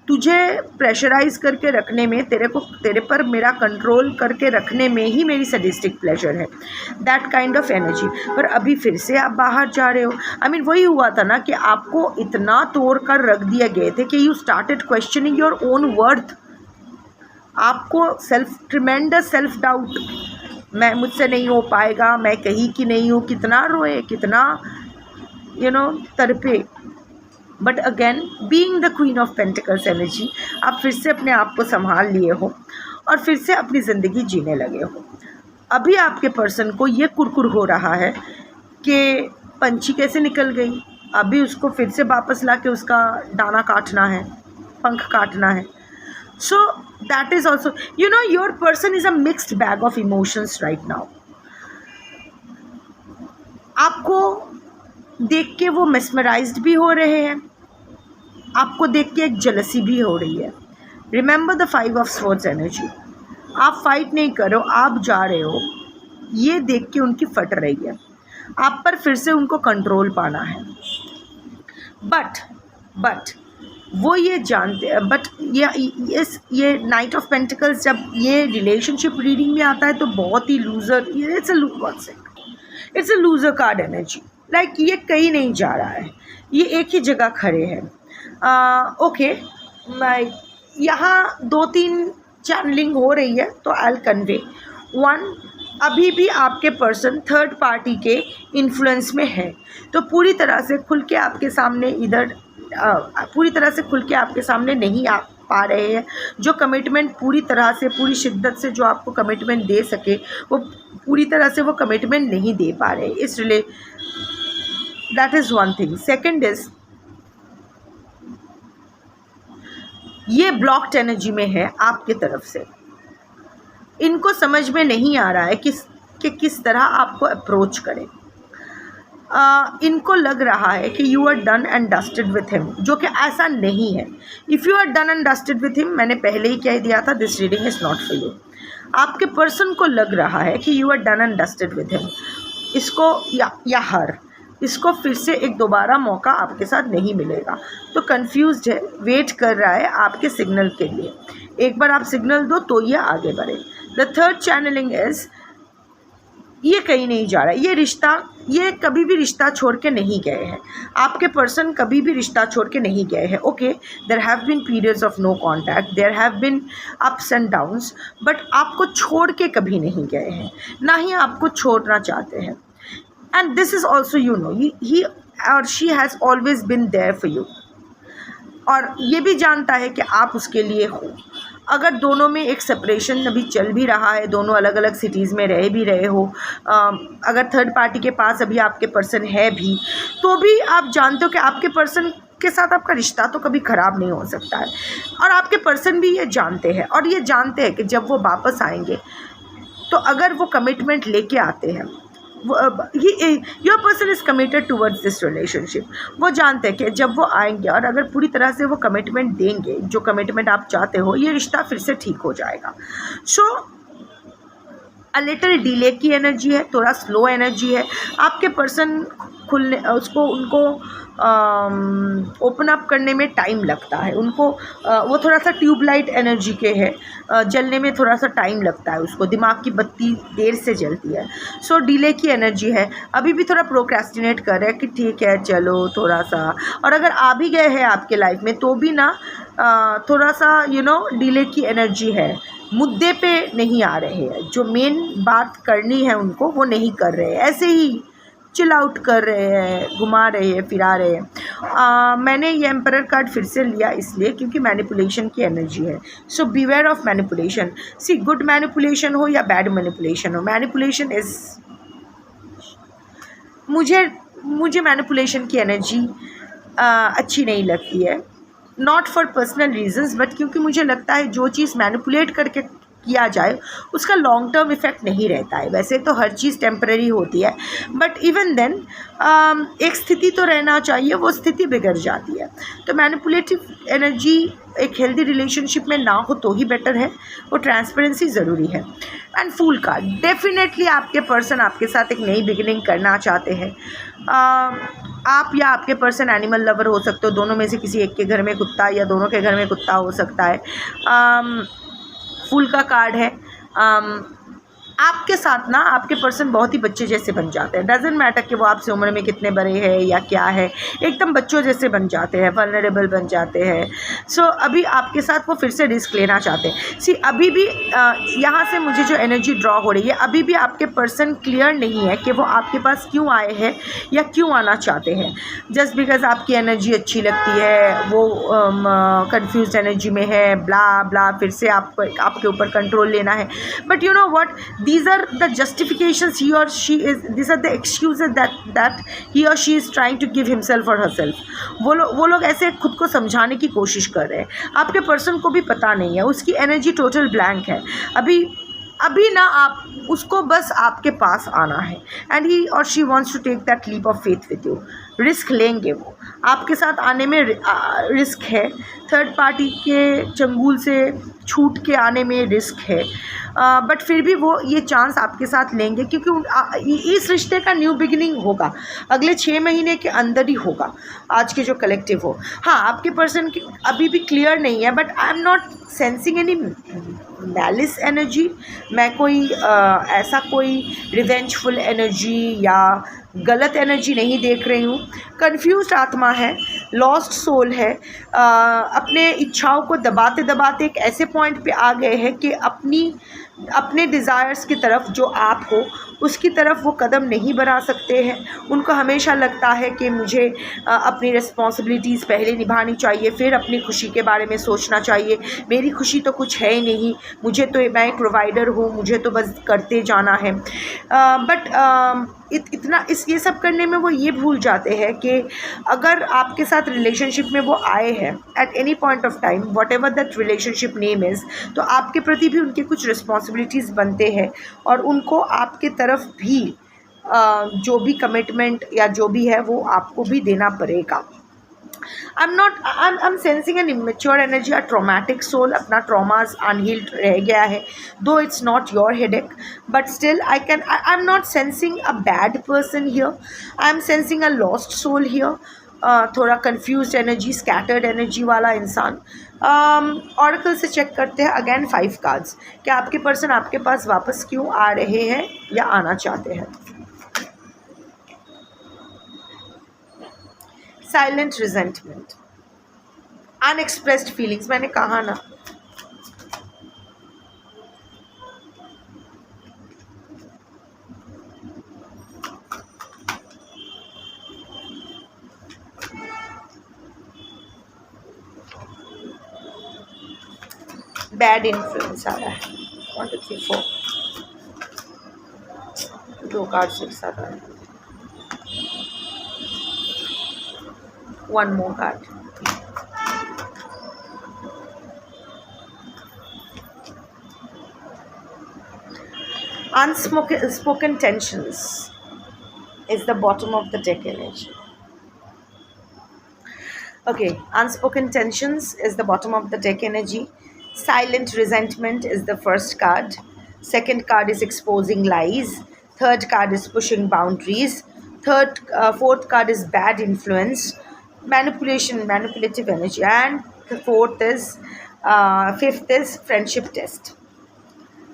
तुझे प्रेशराइज करके रखने में, तेरे पर मेरा कंट्रोल करके रखने में ही मेरी सडिस्टिक प्लेजर है, दैट काइंड ऑफ एनर्जी। पर अभी फिर से आप बाहर जा रहे हो। आई मीन वही हुआ था ना कि आपको इतना तोड़ कर रख दिए गए थे कि you started questioning your own worth. आपको ट्रिमेंडस सेल्फ डाउट, मैं मुझसे नहीं हो पाएगा, मैं कहीं की नहीं हूँ, कितना रोए, कितना तड़पे। But again being the queen of pentacles energy, आप फिर से अपने आप को संभाल लिए हो और फिर से अपनी ज़िंदगी जीने लगे हो। अभी आपके पर्सन को ये कुरकुर हो रहा है कि पंछी कैसे निकल गई, अभी उसको फिर से वापस ला के उसका दाना काटना है, पंख काटना है। So that is also your person is a mixed bag of emotions right now. आपको देख के वो मेस्मराइज्ड भी हो रहे हैं, आपको देख के एक जलसी भी हो रही है। Remember the 5 of swords energy. आप फाइट नहीं कर रहे हो, आप जा रहे हो, ये देख के उनकी फट रही है, आप पर फिर से उनको कंट्रोल पाना है। बट वो ये जानते हैं, बट ये नाइट ऑफ पेंटिकल्स जब ये रिलेशनशिप रीडिंग में आता है तो बहुत ही loser, it's a loser card energy. Like ये कहीं नहीं जा रहा है, ये एक ही जगह खड़े हैं। ओके, मैं यहाँ 2-3 चैनलिंग हो रही है तो आई विल कन्वे। 1, अभी भी आपके पर्सन थर्ड पार्टी के इन्फ्लुएंस में है, तो पूरी तरह से खुल के आपके सामने नहीं आ पा रहे हैं। जो कमिटमेंट पूरी तरह से, पूरी शिद्दत से जो आपको कमिटमेंट दे सके, वो पूरी तरह से वो कमिटमेंट नहीं दे पा रहे, इसलिए that is one thing. Second is ये ब्लॉक्ड एनर्जी में है आपके तरफ से। इनको समझ में नहीं आ रहा है कि किस तरह आपको अप्रोच करें। इनको लग रहा है कि you are done and dusted with him, जो कि ऐसा नहीं है। If you are done and dusted with him, मैंने पहले ही कह दिया था, this reading is not for you. आपके पर्सन को लग रहा है कि you are done and dusted with him, इसको इसको फिर से एक दोबारा मौका आपके साथ नहीं मिलेगा, तो कंफ्यूज्ड है, वेट कर रहा है आपके सिग्नल के लिए। एक बार आप सिग्नल दो तो ये आगे बढ़े। द थर्ड चैनलिंग इज़ ये कहीं नहीं जा रहा, ये कभी भी रिश्ता छोड़ के नहीं गए हैं। आपके पर्सन कभी भी रिश्ता छोड़ के नहीं गए हैं। Okay, there have been periods of no contact, there have been ups and downs, but आपको छोड़ के कभी नहीं गए हैं, ना ही आपको छोड़ना चाहते हैं। And this is also he और she has always been there for you, और ये भी जानता है कि आप उसके लिए हो। अगर दोनों में एक सेपरेशन अभी चल भी रहा है, दोनों अलग अलग सिटीज़ में रह भी रहे हो, अगर थर्ड पार्टी के पास अभी आपके पर्सन है भी, तो भी आप जानते हो कि आपके पर्सन उसके साथ आपका रिश्ता तो कभी ख़राब नहीं हो सकता है। और आपके पर्सन भी ये जानते हैं, और ये जानते हैं कि जब वो वापस आएंगे तो अगर वो कमिटमेंट लेके आते हैं, your person is committed towards this relationship. वो जानते हैं कि जब वो आएंगे और अगर पूरी तरह से वो कमिटमेंट देंगे, जो कमिटमेंट आप चाहते हो, ये रिश्ता फिर से ठीक हो जाएगा। सो अ लिटिल डिले की एनर्जी है, थोड़ा स्लो एनर्जी है। आपके पर्सन खुलने उनको ओपन अप करने में टाइम लगता है। उनको वो थोड़ा सा ट्यूबलाइट एनर्जी के है, जलने में थोड़ा सा टाइम लगता है, उसको दिमाग की बत्ती देर से जलती है। सो डिले की एनर्जी है, अभी भी थोड़ा प्रोक्रेस्टिनेट कर रहे हैं कि ठीक है चलो थोड़ा सा। और अगर आ भी गए हैं आपके लाइफ में तो भी ना थोड़ा सा डिले की एनर्जी है, मुद्दे पे नहीं आ रहे हैं, जो मेन बात करनी है उनको वो नहीं कर रहे हैं, ऐसे ही चिल आउट कर रहे हैं, घुमा रहे हैं, फिरा रहे हैं। मैंने ये एम्परर कार्ड फिर से लिया इसलिए क्योंकि मैनिपुलेशन की एनर्जी है। So beware of manipulation. See, good manipulation हो या बैड मैनिपुलेशन हो, मैनिपुलेशन इज़, मुझे मैनिपुलेशन की एनर्जी अच्छी नहीं लगती है। Not for personal reasons, but क्योंकि मुझे लगता है जो चीज़ मैनिपुलेट करके किया जाए उसका लॉन्ग टर्म इफ़ेक्ट नहीं रहता है। वैसे तो हर चीज़ टेम्पररी होती है, बट इवन देन एक स्थिति तो रहना चाहिए, वो स्थिति बिगड़ जाती है। तो मैनिपुलेटिव एनर्जी एक हेल्दी रिलेशनशिप में ना हो तो ही बेटर है, वो ट्रांसपेरेंसी ज़रूरी है। एंड फूल कार्ड, डेफिनेटली आपके पर्सन आपके साथ एक नई बिगिनिंग करना चाहते हैं। आप या आपके पर्सन एनिमल लवर हो सकते हो, दोनों में से किसी एक के घर में कुत्ता या दोनों के घर में कुत्ता हो सकता है। फूल का कार्ड है। आपके साथ ना आपके पर्सन बहुत ही बच्चे जैसे बन जाते हैं। डजेंट मैटर कि वो आपसे उम्र में कितने बड़े हैं या क्या है, एकदम बच्चों जैसे बन जाते हैं, वल्नरेबल बन जाते हैं। सो अभी आपके साथ वो फिर से रिस्क लेना चाहते हैं। सी, अभी भी यहाँ से मुझे जो एनर्जी ड्रॉ हो रही है, अभी भी आपके पर्सन क्लियर नहीं है कि वो आपके पास क्यों आए हैं या क्यों आना चाहते हैं। जस्ट बिकॉज आपकी एनर्जी अच्छी लगती है, वो कन्फ्यूज एनर्जी में है, ब्ला ब्ला, फिर से आपके ऊपर कंट्रोल लेना है। But you know what, these are the justifications these are the excuses that he or she is trying to give himself or herself. वो लोग ऐसे खुद को समझाने की कोशिश कर रहे हैं। आपके पर्सन को भी पता नहीं है, उसकी एनर्जी टोटल ब्लैंक है। अभी ना आप उसको बस आपके पास आना है, एंड ही और she wants to take that leap of faith with you. Risk लेंगे वो, आपके साथ आने में रिस्क है, थर्ड पार्टी के चंगुल से छूट के आने में रिस्क है, बट फिर भी वो ये चांस आपके साथ लेंगे क्योंकि इस रिश्ते का न्यू बिगिनिंग होगा, अगले 6 महीने के अंदर ही होगा, आज के जो कलेक्टिव हो। हाँ, आपके पर्सन की अभी भी क्लियर नहीं है, but I am not sensing any malice energy. मैं ऐसा कोई रिवेंजफुल एनर्जी या गलत एनर्जी नहीं देख रही हूँ। कन्फ्यूज्ड आत्मा है, लॉस्ट सोल है, अपने इच्छाओं को दबाते दबाते एक ऐसे पॉइंट पे आ गए हैं कि अपने डिज़ायर्स की तरफ, जो आप हो उसकी तरफ वो कदम नहीं बढ़ा सकते हैं। उनको हमेशा लगता है कि मुझे अपनी रिस्पॉन्सिबिलिटीज़ पहले निभानी चाहिए, फिर अपनी खुशी के बारे में सोचना चाहिए। मेरी खुशी तो कुछ है ही नहीं, मैं एक प्रोवाइडर हूँ, मुझे तो बस करते जाना है। बट ये सब करने में वो ये भूल जाते हैं कि अगर आपके साथ रिलेशनशिप में वो आए हैं at any point of time, what ever that relationship name is, तो आपके प्रति भी उनके कुछ रिस्पॉन्सिबिलिटीज़ बनते हैं और उनको आपके तरफ भी जो भी कमिटमेंट या जो भी है वो आपको भी देना पड़ेगा। I'm sensing an immature energy, a traumatic soul, अपना traumas unhealed रह गया है, though it's not your headache, but still I'm not sensing a bad person here, I'm sensing a lost soul here, थोड़ा confused energy, scattered energy वाला इंसान। Oracle से check करते हैं अगेन 5 कार्ड्स, क्या आपके पर्सन आपके पास वापस क्यों आ रहे हैं या आना चाहते हैं। साइलेंट रिजेंटमेंट, अनएक्सप्रेस्ड फीलिंग्स, मैंने कहा ना, बैड इन्फ्लुएंस आ रहा है। 1 2 3 4 2 कार्ड 6 आ रहा है। One more card. Unspoken tensions is the bottom of the deck energy. Okay, unspoken tensions is the bottom of the deck energy. Silent resentment is the first card. Second card is exposing lies. Third card is pushing boundaries. Fourth card is bad influence, manipulative energy, and the fifth is friendship test.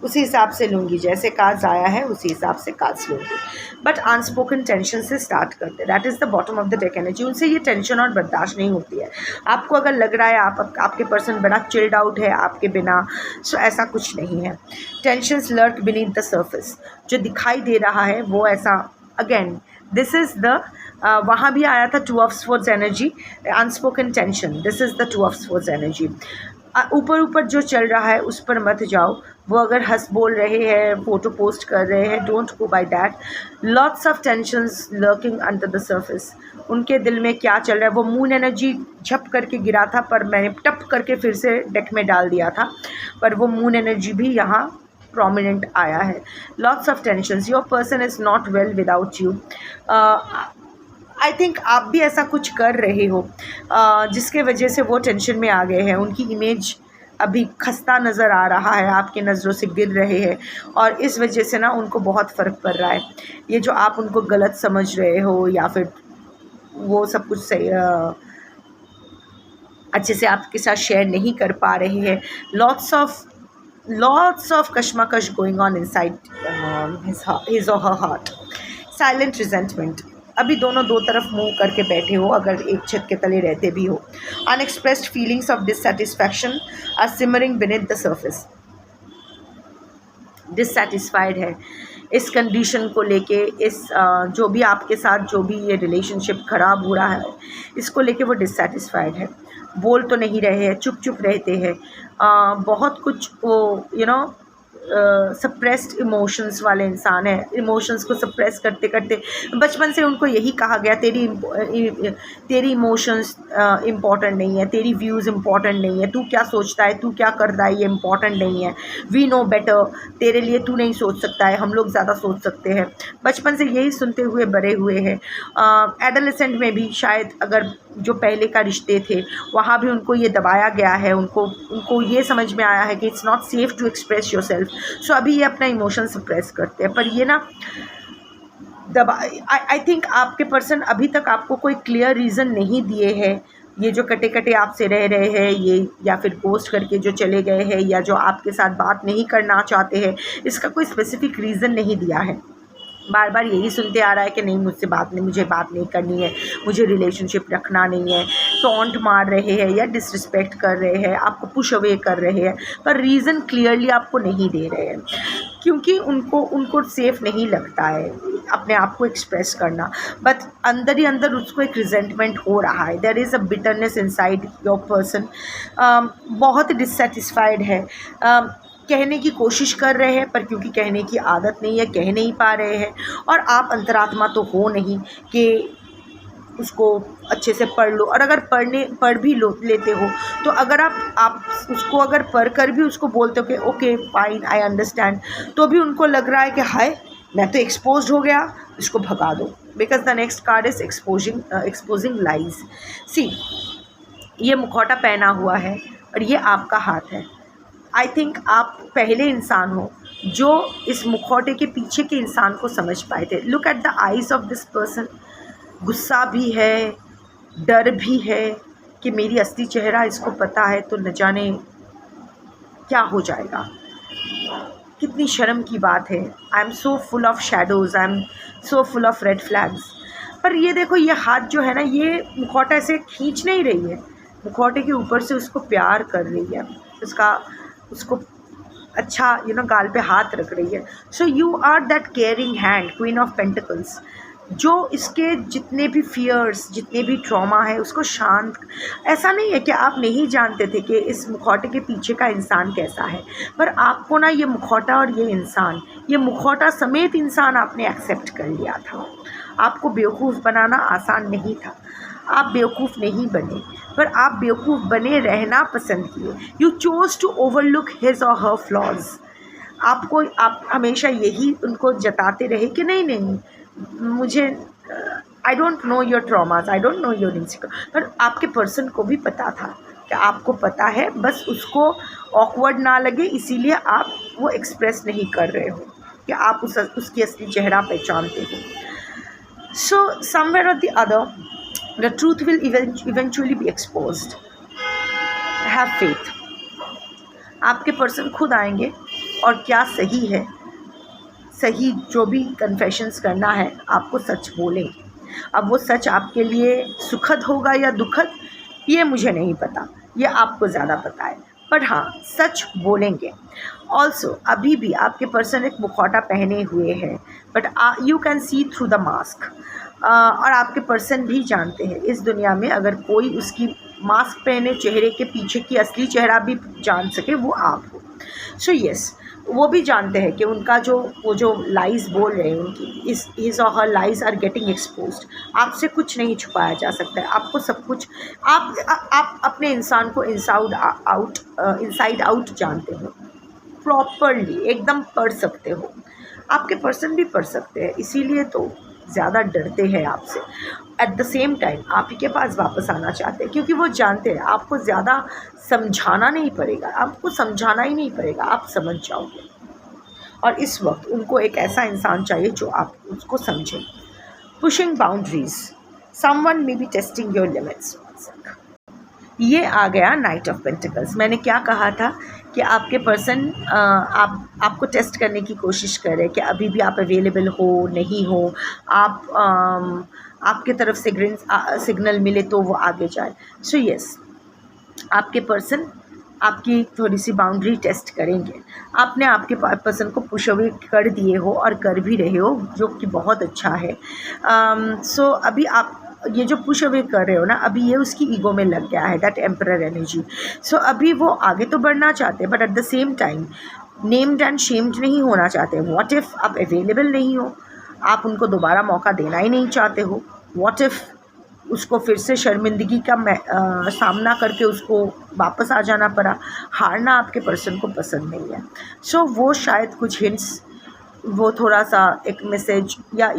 उसी हिसाब से लूँगी, जैसे cards आया है उसी हिसाब से कार्ड्स लूँगी. बट अनस्पोकन टेंशन से स्टार्ट करते, that is the bottom of the deck energy. उनसे ये टेंशन और बर्दाश्त नहीं होती है. आपको अगर लग रहा है आपके पर्सन बड़ा चिल्ड आउट है आपके बिना, सो ऐसा कुछ नहीं है. Tensions lurk beneath the surface. जो दिखाई दे रहा है वो ऐसा, अगेन दिस इज़ द वहाँ भी आया था 2 of swords energy, unspoken tension. This is the 2 of swords energy. ऊपर जो चल रहा है उस पर मत जाओ. वो अगर हंस बोल रहे हैं, फ़ोटो पोस्ट कर रहे हैं, don't go by that. Lots of tensions lurking under the surface. उनके दिल में क्या चल रहा है. वो मून एनर्जी झप करके गिरा था, पर मैंने टप करके फिर से डेक में डाल दिया था, पर वो मून एनर्जी भी यहाँ प्रोमिनेंट आया है. Lots of tensions. Your person is not well without you. I think आप भी ऐसा कुछ कर रहे हो जिसके वजह से वो टेंशन में आ गए हैं. उनकी इमेज अभी खस्ता नज़र आ रहा है, आपकी नज़रों से गिर रहे हैं, और इस वजह से ना उनको बहुत फ़र्क पड़ रहा है. ये जो आप उनको गलत समझ रहे हो या फिर वो सब कुछ सही अच्छे से आपके साथ शेयर नहीं कर पा रहे हैं. लॉट्स ऑफ कशमकश गोइंग ऑन इनसाइड हिज और हर हार्ट. Silent resentment. अभी दोनों दो तरफ मुंह करके बैठे हो अगर एक छत के तले रहते भी हो. Unexpressed feelings of dissatisfaction are simmering beneath the surface. Dissatisfied है इस कंडीशन को लेके, इस जो भी आपके साथ जो भी ये रिलेशनशिप ख़राब हो रहा है इसको लेके वो डिससेटिस्फाइड है. बोल तो नहीं रहे हैं, चुप रहते हैं. बहुत कुछ वो सप्रेस्ड इमोशंस वाले इंसान है. इमोशंस को सप्रेस करते करते बचपन से उनको यही कहा गया, तेरी इमोशंस इम्पॉर्टेंट नहीं है, तेरी व्यूज़ इम्पॉर्टेंट नहीं है, तू क्या सोचता है, तू क्या करता है, ये इम्पॉर्टेंट नहीं है. We know better. तेरे लिए तू नहीं सोच सकता है, हम लोग ज़्यादा सोच सकते हैं. बचपन से यही सुनते हुए बड़े हुए हैं. एडोलेसेंट में भी शायद अगर जो पहले का रिश्ते थे वहाँ भी उनको ये दबाया गया है. उनको ये समझ में आया है कि it's not safe to express yourself. So अभी ये अपना इमोशन सप्रेस करते हैं. पर ये ना आई थिंक आपके पर्सन अभी तक आपको कोई क्लियर रीज़न नहीं दिए हैं. ये जो कटे आपसे रह रहे हैं ये, या फिर पोस्ट करके जो चले गए हैं, या जो आपके साथ बात नहीं करना चाहते हैं, इसका कोई स्पेसिफिक रीज़न नहीं दिया है. बार बार यही सुनते आ रहा है कि नहीं मुझे बात नहीं करनी है, मुझे रिलेशनशिप रखना नहीं है. टॉन्ट मार रहे हैं या डिसरिस्पेक्ट कर रहे हैं, आपको पुश अवे कर रहे हैं, पर रीज़न क्लियरली आपको नहीं दे रहे हैं क्योंकि उनको सेफ़ नहीं लगता है अपने आप को एक्सप्रेस करना. बट अंदर ही अंदर उसको एक रिजेंटमेंट हो रहा है. There is a bitterness inside your person. बहुत डिससेटिस्फाइड है. कहने की कोशिश कर रहे हैं पर क्योंकि कहने की आदत नहीं है कह नहीं पा रहे हैं. और आप अंतरात्मा तो हो नहीं कि उसको अच्छे से पढ़ लो. और अगर पढ़ भी लेते हो तो अगर आप उसको अगर पढ़ कर भी उसको बोलते हो कि ओके फाइन आई अंडरस्टैंड, तो भी उनको लग रहा है कि हाय मैं तो एक्सपोज हो गया, इसको भगा दो. Because the next card is exposing lies. See, ये मुखौटा पहना हुआ है और ये आपका हाथ है. आई थिंक आप पहले इंसान हो जो इस मुखौटे के पीछे के इंसान को समझ पाए थे. Look at the eyes of this person. गुस्सा भी है, डर भी है कि मेरी असली चेहरा इसको पता है तो न जाने क्या हो जाएगा. कितनी शर्म की बात है. I am so full of shadows, I am so full of red flags. पर ये देखो, ये हाथ जो है ना, ये मुखौटा ऐसे खींच नहीं रही है, मुखौटे के ऊपर से उसको प्यार कर रही है, उसको अच्छा गाल पे हाथ रख रही है. So you are that caring hand, queen of pentacles, जो इसके जितने भी फियर्स, जितने भी ट्रॉमा है उसको शांत. ऐसा नहीं है कि आप नहीं जानते थे कि इस मुखौटे के पीछे का इंसान कैसा है, पर आपको ना ये मुखौटा और ये इंसान, ये मुखौटा समेत इंसान आपने एक्सेप्ट कर लिया था. आपको बेवकूफ़ बनाना आसान नहीं था. आप बेवकूफ़ नहीं बने, पर आप बेवकूफ़ बने रहना पसंद किए। You chose to overlook his और हर फ्लॉज। आप हमेशा यही उनको जताते रहे कि नहीं नहीं मुझे, I don't know your traumas, I don't know your insecure, पर आपके पर्सन को भी पता था कि आपको पता है, बस उसको ऑकवर्ड ना लगे इसीलिए आप वो एक्सप्रेस नहीं कर रहे हो कि आप उसकी असली चेहरा पहचानते हो। सो समवेयर और the other the truth will eventually B exposed. Have faith. आपके पर्सन खुद आएंगे और क्या सही है, सही जो भी कन्फेशंस करना है आपको सच बोलेंगे। अब वो सच आपके लिए सुखद होगा या दुखद ये मुझे नहीं पता, ये आपको ज़्यादा पता है, पर हाँ सच बोलेंगे। ऑल्सो अभी भी आपके पर्सन एक मुखौटा पहने हुए हैं, but you can see through the mask. और आपके पर्सन भी जानते हैं इस दुनिया में अगर कोई उसकी मास्क पहने चेहरे के पीछे की असली चेहरा भी जान सके वो आप हो। सो यस, वो भी जानते हैं कि उनका वो जो लाइज बोल रहे हैं उनकी हिज और हर लाइज आर गेटिंग एक्सपोज्ड। आपसे कुछ नहीं छुपाया जा सकता है, आपको सब कुछ, आप अपने इंसान को इनसाइड आउट जानते हो, प्रॉपरली एकदम पढ़ सकते हो। आपके पर्सन भी पढ़ सकते हैं, इसीलिए तो ज़्यादा डरते हैं आपसे। एट द सेम टाइम आप ही के पास वापस आना चाहते हैं क्योंकि वो जानते हैं आपको ज़्यादा समझाना नहीं पड़ेगा, आपको समझाना ही नहीं पड़ेगा, आप समझ जाओगे। और इस वक्त उनको एक ऐसा इंसान चाहिए जो आप उसको समझे। Pushing boundaries, someone may be testing your limits. ये आ गया नाइट ऑफ पेंटिकल्स। मैंने क्या कहा था कि आपके पर्सन आपको टेस्ट करने की कोशिश कर रहे हैं कि अभी भी आप अवेलेबल हो नहीं हो, आपके तरफ से सिग्नल मिले तो वो आगे जाए। सो यस, आपके पर्सन आपकी थोड़ी सी बाउंड्री टेस्ट करेंगे। आपने आपके पर्सन को पुश अवे कर दिए हो और कर भी रहे हो, जो कि बहुत अच्छा है। सो अभी आप ये जो पुश अवे कर रहे हो ना, अभी ये उसकी ईगो में लग गया है, दैट एम्परर एनर्जी। सो अभी वो आगे तो बढ़ना चाहते हैं, but at the same time named and shamed नहीं होना चाहते। व्हाट इफ़ आप अवेलेबल नहीं हो, आप उनको दोबारा मौका देना ही नहीं चाहते हो। व्हाट इफ़ उसको फिर से शर्मिंदगी का सामना करके उसको वापस आ जाना पड़ा। हारना आपके पर्सन को पसंद नहीं है। सो वो शायद कुछ हिंट्स, वो थोड़ा सा एक मैसेज या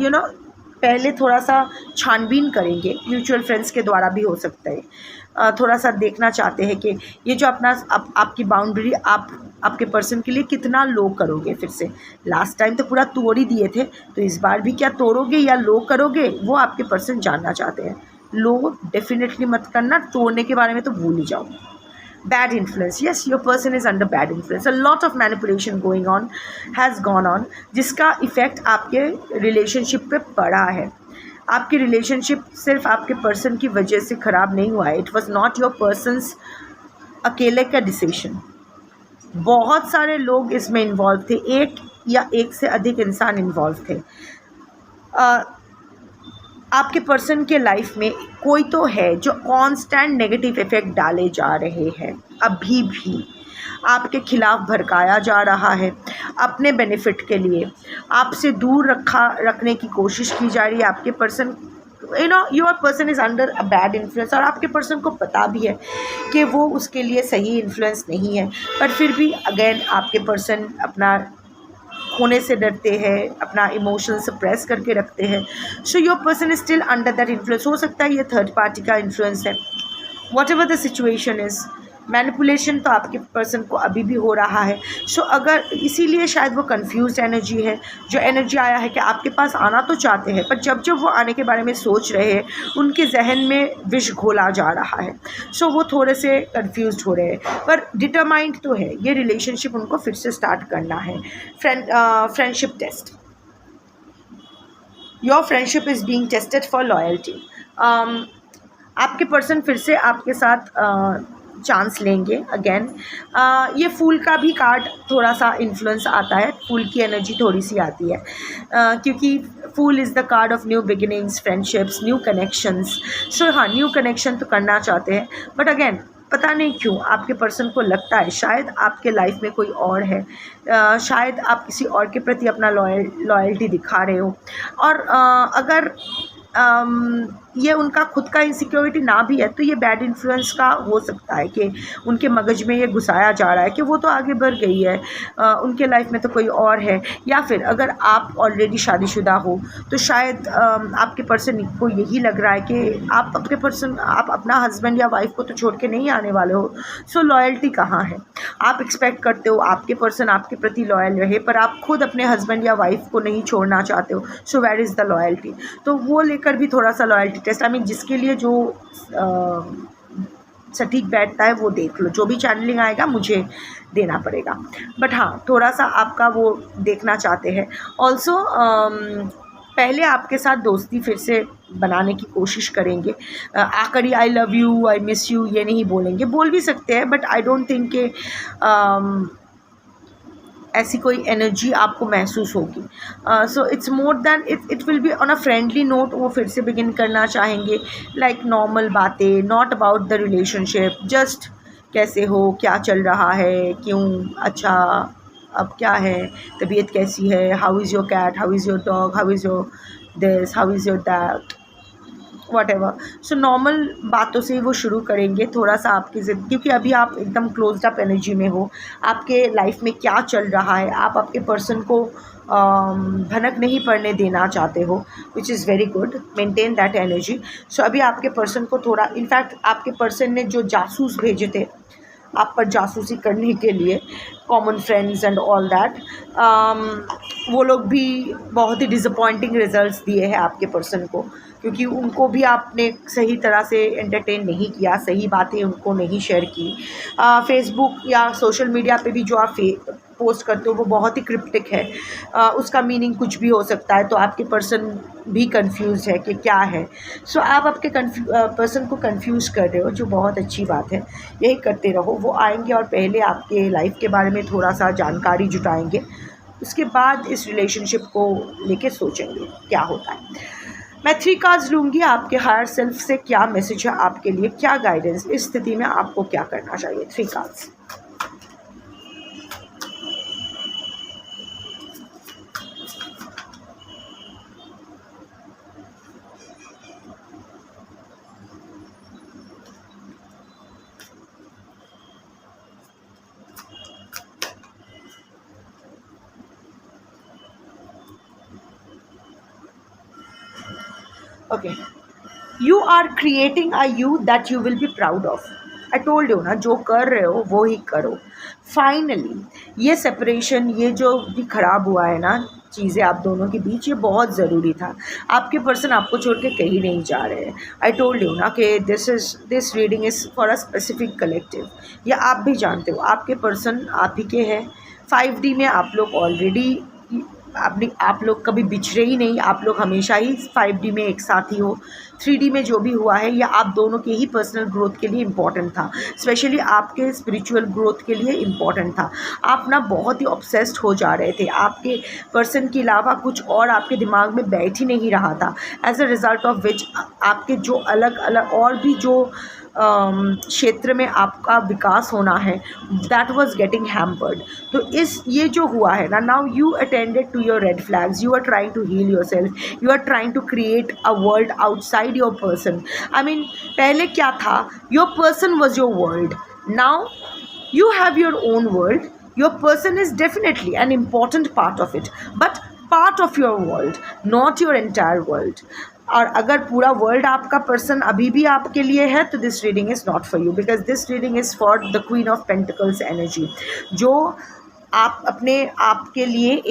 पहले थोड़ा सा छानबीन करेंगे, म्यूचुअल फ्रेंड्स के द्वारा भी हो सकता है। थोड़ा सा देखना चाहते हैं कि ये जो आपकी बाउंड्री आपके पर्सन के लिए कितना लो करोगे। फिर से लास्ट टाइम तो पूरा तोड़ ही दिए थे, तो इस बार भी क्या तोड़ोगे या लो करोगे, वो आपके पर्सन जानना चाहते हैं। लो डेफिनेटली मत करना, तोड़ने के बारे में तो भूल ही जाओ। Bad influence, yes, your person is under bad influence. A lot of manipulation has gone on, जिसका इफ़ेक्ट आपके रिलेशनशिप पे पड़ा है। आपकी रिलेशनशिप सिर्फ आपके पर्सन की वजह से ख़राब नहीं हुआ है। It was not your persons अकेले का डिसीजन। बहुत सारे लोग इसमें इन्वॉल्व थे, एक या एक से अधिक इंसान इन्वॉल्व थे। आपके पर्सन के लाइफ में कोई तो है जो कांस्टेंट नेगेटिव इफ़ेक्ट डाले जा रहे हैं, अभी भी आपके खिलाफ भड़काया जा रहा है, अपने बेनिफिट के लिए आपसे दूर रखने की कोशिश की जा रही है। आपके person your person is under a bad influence, और आपके पर्सन को पता भी है कि वो उसके लिए सही इन्फ्लुएंस नहीं है, पर फिर भी अगेन आपके पर्सन अपना होने से डरते हैं, अपना इमोशन सप्रेस करके रखते हैं। So your person is still under that influence. हो सकता है ये थर्ड पार्टी का इन्फ्लुएंस है। What ever the situation is, manipulation तो आपके पर्सन को अभी भी हो रहा है। सो अगर इसीलिए शायद वो कंफ्यूज्ड एनर्जी है, जो एनर्जी आया है कि आपके पास आना तो चाहते हैं, पर जब जब वो आने के बारे में सोच रहे हैं उनके जहन में विष घोला जा रहा है। सो वो थोड़े से कंफ्यूज्ड हो रहे हैं, पर डिटरमाइंड तो है, ये रिलेशनशिप उनको फिर से स्टार्ट करना है। Friendship test, your friendship is being tested for loyalty. आपके पर्सन फिर से आपके साथ चांस लेंगे अगेन। ये फूल का भी कार्ड थोड़ा सा इन्फ्लुएंस आता है, फूल की एनर्जी थोड़ी सी आती है, क्योंकि fool is the card of new beginnings, friendships, new connections. So हाँ, न्यू कनेक्शन तो करना चाहते हैं, बट अगेन पता नहीं क्यों आपके पर्सन को लगता है शायद आपके लाइफ में कोई और है, शायद आप किसी और के प्रति अपना लॉयल्टी दिखा रहे हो। और अगर ये उनका खुद का इनसिक्योरिटी ना भी है तो ये बैड इन्फ्लुएंस का हो सकता है कि उनके मगज में ये घुसाया जा रहा है कि वो तो आगे बढ़ गई है, उनके लाइफ में तो कोई और है। या फिर अगर आप ऑलरेडी शादीशुदा हो तो शायद आपके पर्सन को यही लग रहा है कि आप अपना हस्बैंड या वाइफ को तो छोड़ के नहीं आने वाले हो, सो लॉयल्टी कहाँ है। आप एक्सपेक्ट करते हो आपके पर्सन आपके प्रति लॉयल रहे, पर आप खुद अपने हस्बैंड या वाइफ को नहीं छोड़ना चाहते हो, so where is the loyalty. तो वो लेकर भी थोड़ा सा लॉयल्टी टेस्ट, आई मीन जिसके लिए जो सटीक बैठता है वो देख लो, जो भी चैनलिंग आएगा मुझे देना पड़ेगा। बट हाँ, थोड़ा सा आपका वो देखना चाहते हैं। ऑल्सो पहले आपके साथ दोस्ती फिर से बनाने की कोशिश करेंगे। आकर ही I love you, I miss you ये नहीं बोलेंगे, बोल भी सकते हैं, बट आई डोंट थिंक कि ऐसी कोई एनर्जी आपको महसूस होगी। So it's more than it will be on a friendly note. वो फिर से बिगिन करना चाहेंगे, लाइक नॉर्मल बातें, not about the relationship, just कैसे हो, क्या चल रहा है, क्यों, अच्छा अब क्या है, तबीयत कैसी है, how is your cat, how is your dog, how is your this, how is your that, whatever. So normal बातों से ही वो शुरू करेंगे। थोड़ा सा आपकी ज़िद, क्योंकि अभी आप एकदम क्लोज्ड अप एनर्जी में हो, आपके लाइफ में क्या चल रहा है आप आपके पर्सन को भनक नहीं पड़ने देना चाहते हो, which is very good, maintain that energy. So अभी आपके पर्सन को थोड़ा, इनफैक्ट आपके पर्सन ने जो जासूस भेजे थे आप पर जासूसी करने के लिए, common friends and all that, वो लोग भी बहुत ही डिसअपॉइंटिंग रिजल्ट्स दिए हैं आपके पर्सन को, क्योंकि उनको भी आपने सही तरह से एंटरटेन नहीं किया, सही बातें उनको नहीं शेयर की। फेसबुक या सोशल मीडिया पे भी जो आप पोस्ट करते हो वो बहुत ही क्रिप्टिक है, उसका मीनिंग कुछ भी हो सकता है, तो आपके पर्सन भी कंफ्यूज है कि क्या है। सो आप आपके पर्सन को कंफ्यूज कर रहे हो, जो बहुत अच्छी बात है, यही करते रहो। वो आएंगे और पहले आपके लाइफ के बारे में थोड़ा सा जानकारी जुटाएंगे, उसके बाद इस रिलेशनशिप को लेके सोचेंगे क्या होता है। मैं 3 कार्ड्स लूँगी, आपके हायर सेल्फ से क्या मैसेज है आपके लिए, क्या गाइडेंस, इस स्थिति में आपको क्या करना चाहिए। 3 cards. Okay, you are creating a you that you will be proud of. I told you ना, जो कर रहे हो वो ही करो। फाइनली ये सेपरेशन, ये जो भी ख़राब हुआ है ना चीज़ें आप दोनों के बीच, ये बहुत ज़रूरी था। आपके पर्सन आपको छोड़ के कहीं नहीं जा रहे हैं। आई टोल्ड यू ना कि this reading is for a specific collective. ये आप भी जानते हो, आपके पर्सन आप ही के हैं। 5D में आप लोग ऑलरेडी, आप लोग कभी बिछड़े ही नहीं, आप लोग हमेशा ही 5D में एक साथ ही हो। 3D में जो भी हुआ है, यह आप दोनों के ही पर्सनल ग्रोथ के लिए इम्पॉर्टेंट था, स्पेशली आपके स्पिरिचुअल ग्रोथ के लिए इम्पॉर्टेंट था। आप ना बहुत ही ऑब्सेस्ड हो जा रहे थे, आपके पर्सन के अलावा कुछ और आपके दिमाग में बैठ ही नहीं रहा था, as a result of which आपके जो अलग अलग और भी जो क्षेत्र में आपका विकास होना है, दैट वॉज गेटिंग हैम्पर्ड। तो ये जो हुआ है ना, now you attended to your red flags, you are trying to heal yourself, you are trying to create a world outside your person. I mean पहले क्या था, your person was your world, now you have your own world. Your person is definitely an important part of it, but part of your world, not your entire world. और अगर पूरा world आपका person अभी भी आपके लिए है तो this reading is not for you, because this reading is for the queen of pentacles energy, जो आप अपने आप के लिए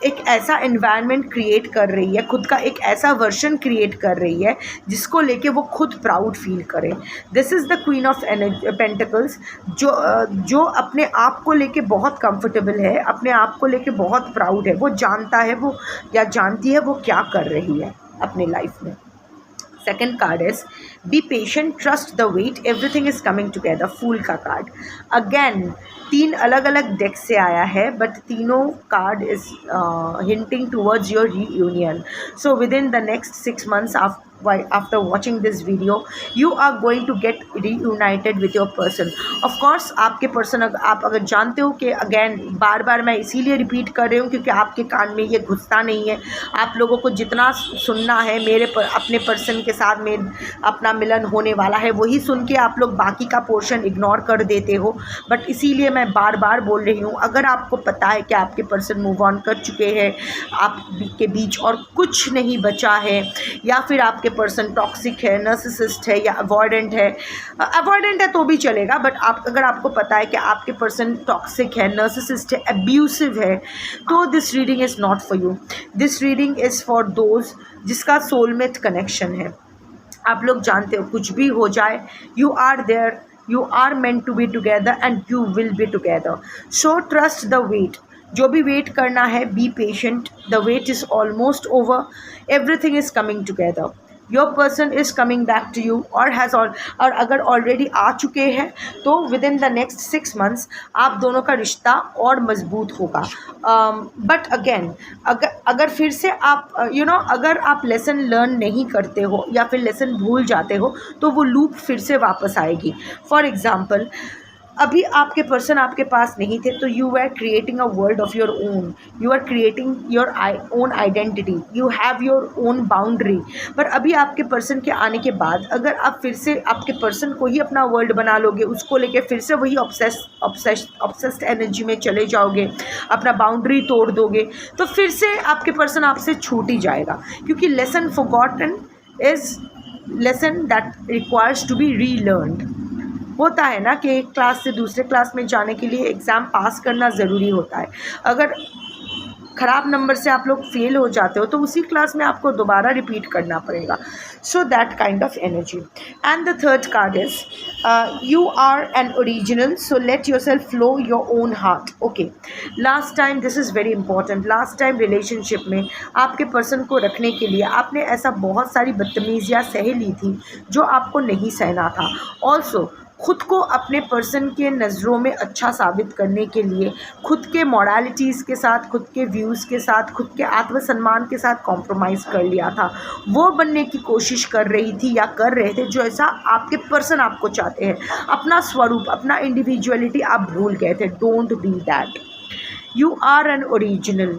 एक ऐसा एनवायरनमेंट क्रिएट कर रही है, खुद का एक ऐसा वर्जन क्रिएट कर रही है जिसको लेके वो खुद प्राउड फील करे। This is the queen of pentacles, जो अपने आप को लेके बहुत कंफर्टेबल है, अपने आप को लेके बहुत प्राउड है, वो जानता है वो या जानती है वो क्या कर रही है अपने लाइफ में। Second card is be patient, trust the wait, everything is coming together, fool का कार्ड। अगेन 3 अलग अलग डेक से आया है, बट तीनों card is hinting towards your reunion. So with in the next 6 months after watching this video, you are going to get reunited with your person. Of course आपके person, आप अगर जानते हो कि अगेन बार बार मैं इसीलिए रिपीट कर रही हूँ क्योंकि आपके कान में ये घुसता नहीं है। आप लोगों को जितना सुनना है अपने पर्सन के साथ में अपना मिलन होने वाला है वही सुन के आप लोग बाकी का पोर्शन इग्नोर कर देते हो। बट इसीलिए मैं बार बार बोल रही हूँ, अगर आपको पता है कि आपके पर्सन मूव ऑन कर चुके हैं, आपके बीच और कुछ नहीं बचा है, या फिर आपके पर्सन टॉक्सिक है, नार्सिसिस्ट है या अवॉइडेंट है तो भी चलेगा, बट अगर आपको पता है कि आपके पर्सन टॉक्सिक है, नार्सिसिस्ट है, अब्यूसिव है, तो this reading is not for you. This reading is for those जिसका सोलमेट कनेक्शन है। आप लोग जानते हो कुछ भी हो जाए, you are there, you are meant to be together and you will be together, so trust the wait। जो भी वेट करना है, be patient, the wait is almost over, everything is coming together, your person is coming back to you और अगर already आ चुके हैं तो within the next 6 months आप दोनों का रिश्ता और मजबूत होगा। बट अगेन अगर फिर से आप अगर आप लेसन लर्न नहीं करते हो या फिर लेसन भूल जाते हो तो वो लूप फिर से वापस आएगी। फॉर एग्ज़ाम्पल, अभी आपके पर्सन आपके पास नहीं थे तो you are creating a world of your own, you are creating your own identity, you have your own boundary. पर अभी आपके पर्सन के आने के बाद अगर आप फिर से आपके पर्सन को ही अपना वर्ल्ड बना लोगे, उसको लेके फिर से वही ऑब्सेस्ड एनर्जी में चले जाओगे, अपना बाउंड्री तोड़ दोगे, तो फिर से आपके पर्सन आपसे छूट ही जाएगा। क्योंकि lesson forgotten is lesson that requires to be relearned. होता है ना कि एक क्लास से दूसरे क्लास में जाने के लिए एग्ज़ाम पास करना ज़रूरी होता है। अगर ख़राब नंबर से आप लोग फेल हो जाते हो तो उसी क्लास में आपको दोबारा रिपीट करना पड़ेगा। So that kind of energy. And the third card is you are an original, so let yourself flow your own heart. Okay, last time, this is very important, last time relationship में आपके person को रखने के लिए आपने ऐसा बहुत सारी बदतमीज़ियाँ सह ली थी जो आपको नहीं सहना था। ऑल्सो खुद को अपने पर्सन के नज़रों में अच्छा साबित करने के लिए खुद के मॉरलिटीज़ के साथ, खुद के व्यूज़ के साथ, खुद के आत्मसम्मान के साथ कॉम्प्रोमाइज़ कर लिया था। वो बनने की कोशिश कर रही थी या कर रहे थे जो ऐसा आपके पर्सन आपको चाहते हैं। अपना स्वरूप, अपना इंडिविजुअलिटी आप भूल गए थे। Don't be that. You are an original.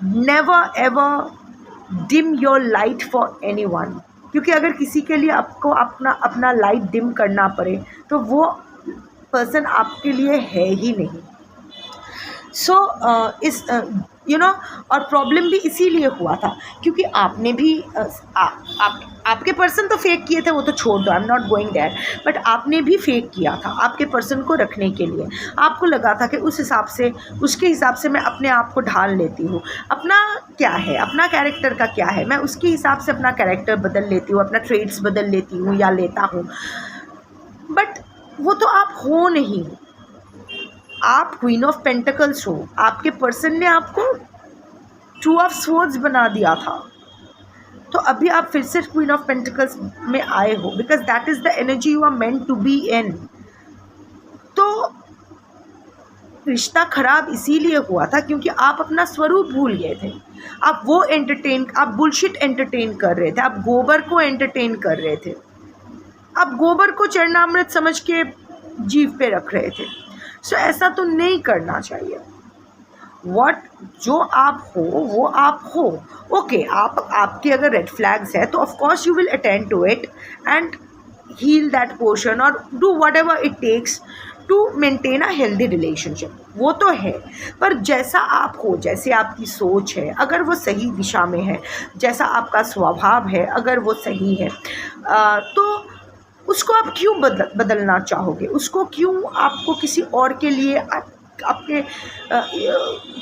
Never ever dim your light for anyone. क्योंकि अगर किसी के लिए आपको अपना लाइट डिम करना पड़े तो वो पर्सन आपके लिए है ही नहीं। सो और प्रॉब्लम भी इसीलिए हुआ था क्योंकि आपने भी आपके पर्सन तो फेक किए थे, वो तो छोड़ दो, I am not going there, but आपने भी फेक किया था आपके पर्सन को रखने के लिए। आपको लगा था कि उसके हिसाब से मैं अपने आप को ढाल लेती हूँ, अपना क्या है, अपना कैरेक्टर का क्या है, मैं उसके हिसाब से अपना कैरेक्टर बदल लेती हूँ, अपना ट्रेड्स बदल लेती हूँ या लेता हूँ। बट वो तो आप हो नहीं, आप क्वीन ऑफ पेंटिकल्स हो। आपके पर्सन ने आपको टू ऑफ स्वॉर्ड्स बना दिया था, तो अभी आप फिर से क्वीन ऑफ पेंटिकल्स में आए हो because that is the energy you are meant to be in. तो रिश्ता खराब इसीलिए हुआ था क्योंकि आप अपना स्वरूप भूल गए थे। आप बुलशिट एंटरटेन कर रहे थे, आप गोबर को एंटरटेन कर रहे थे, आप गोबर को चरणामृत समझ के जीव पे रख रहे थे। सो ऐसा तो नहीं करना चाहिए। जो आप हो वो आप हो। ओके, आपके अगर रेड फ्लैग्स है तो of course you will attend to it and heal that portion और do whatever it takes to maintain a healthy relationship. वो तो है, पर जैसा आप हो, जैसे आपकी सोच है, अगर वो सही दिशा में है, जैसा आपका स्वभाव है अगर वो सही है, तो उसको आप क्यों बदलना चाहोगे? उसको क्यों आपको किसी और के लिए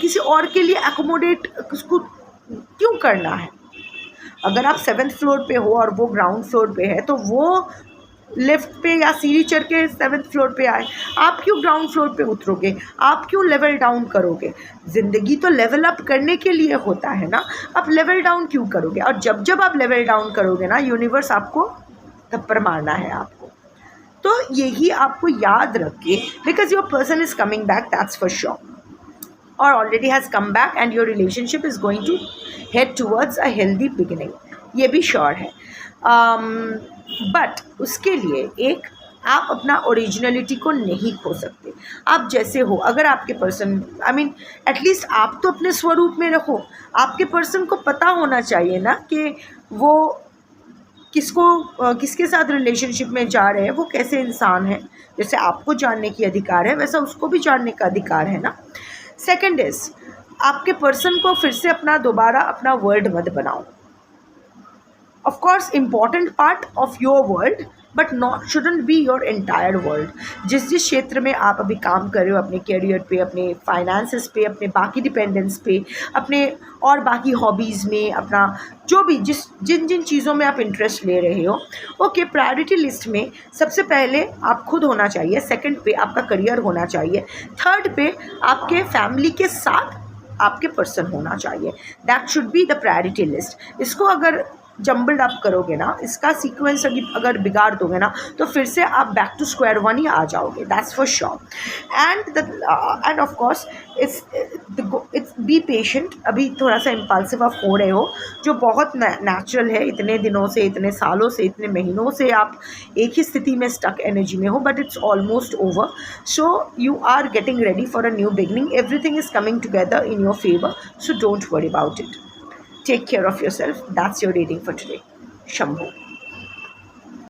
किसी और के लिए एकोमोडेट उसको क्यों करना है? अगर आप 7th फ्लोर पे हो और वो ग्राउंड फ्लोर पे है तो वो लिफ्ट पे या सीढ़ी चढ़ के 7th फ्लोर पे आए, आप क्यों ग्राउंड फ्लोर पे उतरोगे? आप क्यों लेवल डाउन करोगे? ज़िंदगी तो लेवल अप करने के लिए होता है ना, आप लेवल डाउन क्यों करोगे? और जब आप लेवल डाउन करोगे ना, यूनिवर्स आपको थप्पड़ मारना है आपको। तो यही आपको याद रखिए because your person is coming back, that's for sure, और already has come back and your relationship is going to head towards a healthy beginning, ये भी श्योर है। बट उसके लिए एक आप अपना ओरिजिनलिटी को नहीं खो सकते। आप जैसे हो, अगर आपके पर्सन एटलीस्ट आप तो अपने स्वरूप में रहो। आपके पर्सन को पता होना चाहिए ना कि वो किसके साथ रिलेशनशिप में जा रहे हैं, वो कैसे इंसान है। जैसे आपको जानने की अधिकार है, वैसा उसको भी जानने का अधिकार है ना। सेकंड इज, आपके पर्सन को फिर से दोबारा अपना वर्ल्ड मत बनाओ। Of course important part of your world, but not shouldn't be your entire world. जिस क्षेत्र में आप अभी काम कर रहे हो, अपने कैरियर पे, अपने फाइनेंसेस पे, अपने बाकी डिपेंडेंस पे, अपने और बाकी हॉबीज़ में, अपना जो भी जिन चीज़ों में आप इंटरेस्ट ले रहे हो, ओके, प्रायोरिटी लिस्ट में सबसे पहले आप खुद होना चाहिए, सेकंड पे आपका करियर होना चाहिए, थर्ड पे आपके फैमिली के साथ आपके पर्सन होना चाहिए। That should be the priority list. इसको अगर जम्बल्ड अप करोगे ना, इसका सीक्वेंस अगर बिगाड़ दोगे ना, तो फिर से आप बैक टू स्क्वायर वन ही आ जाओगे, that's for sure. End of course it's be patient. अभी थोड़ा सा इम्पल्सिव आप हो रहे हो, जो बहुत नेचुरल है। इतने दिनों से, इतने सालों से, इतने महीनों से आप एक ही स्थिति में स्टक एनर्जी में हो, but it's almost over. So you are getting ready for a new beginning. Everything is coming together in your favor, so don't worry about it. Take care of yourself. That's your reading for today. Shambhu.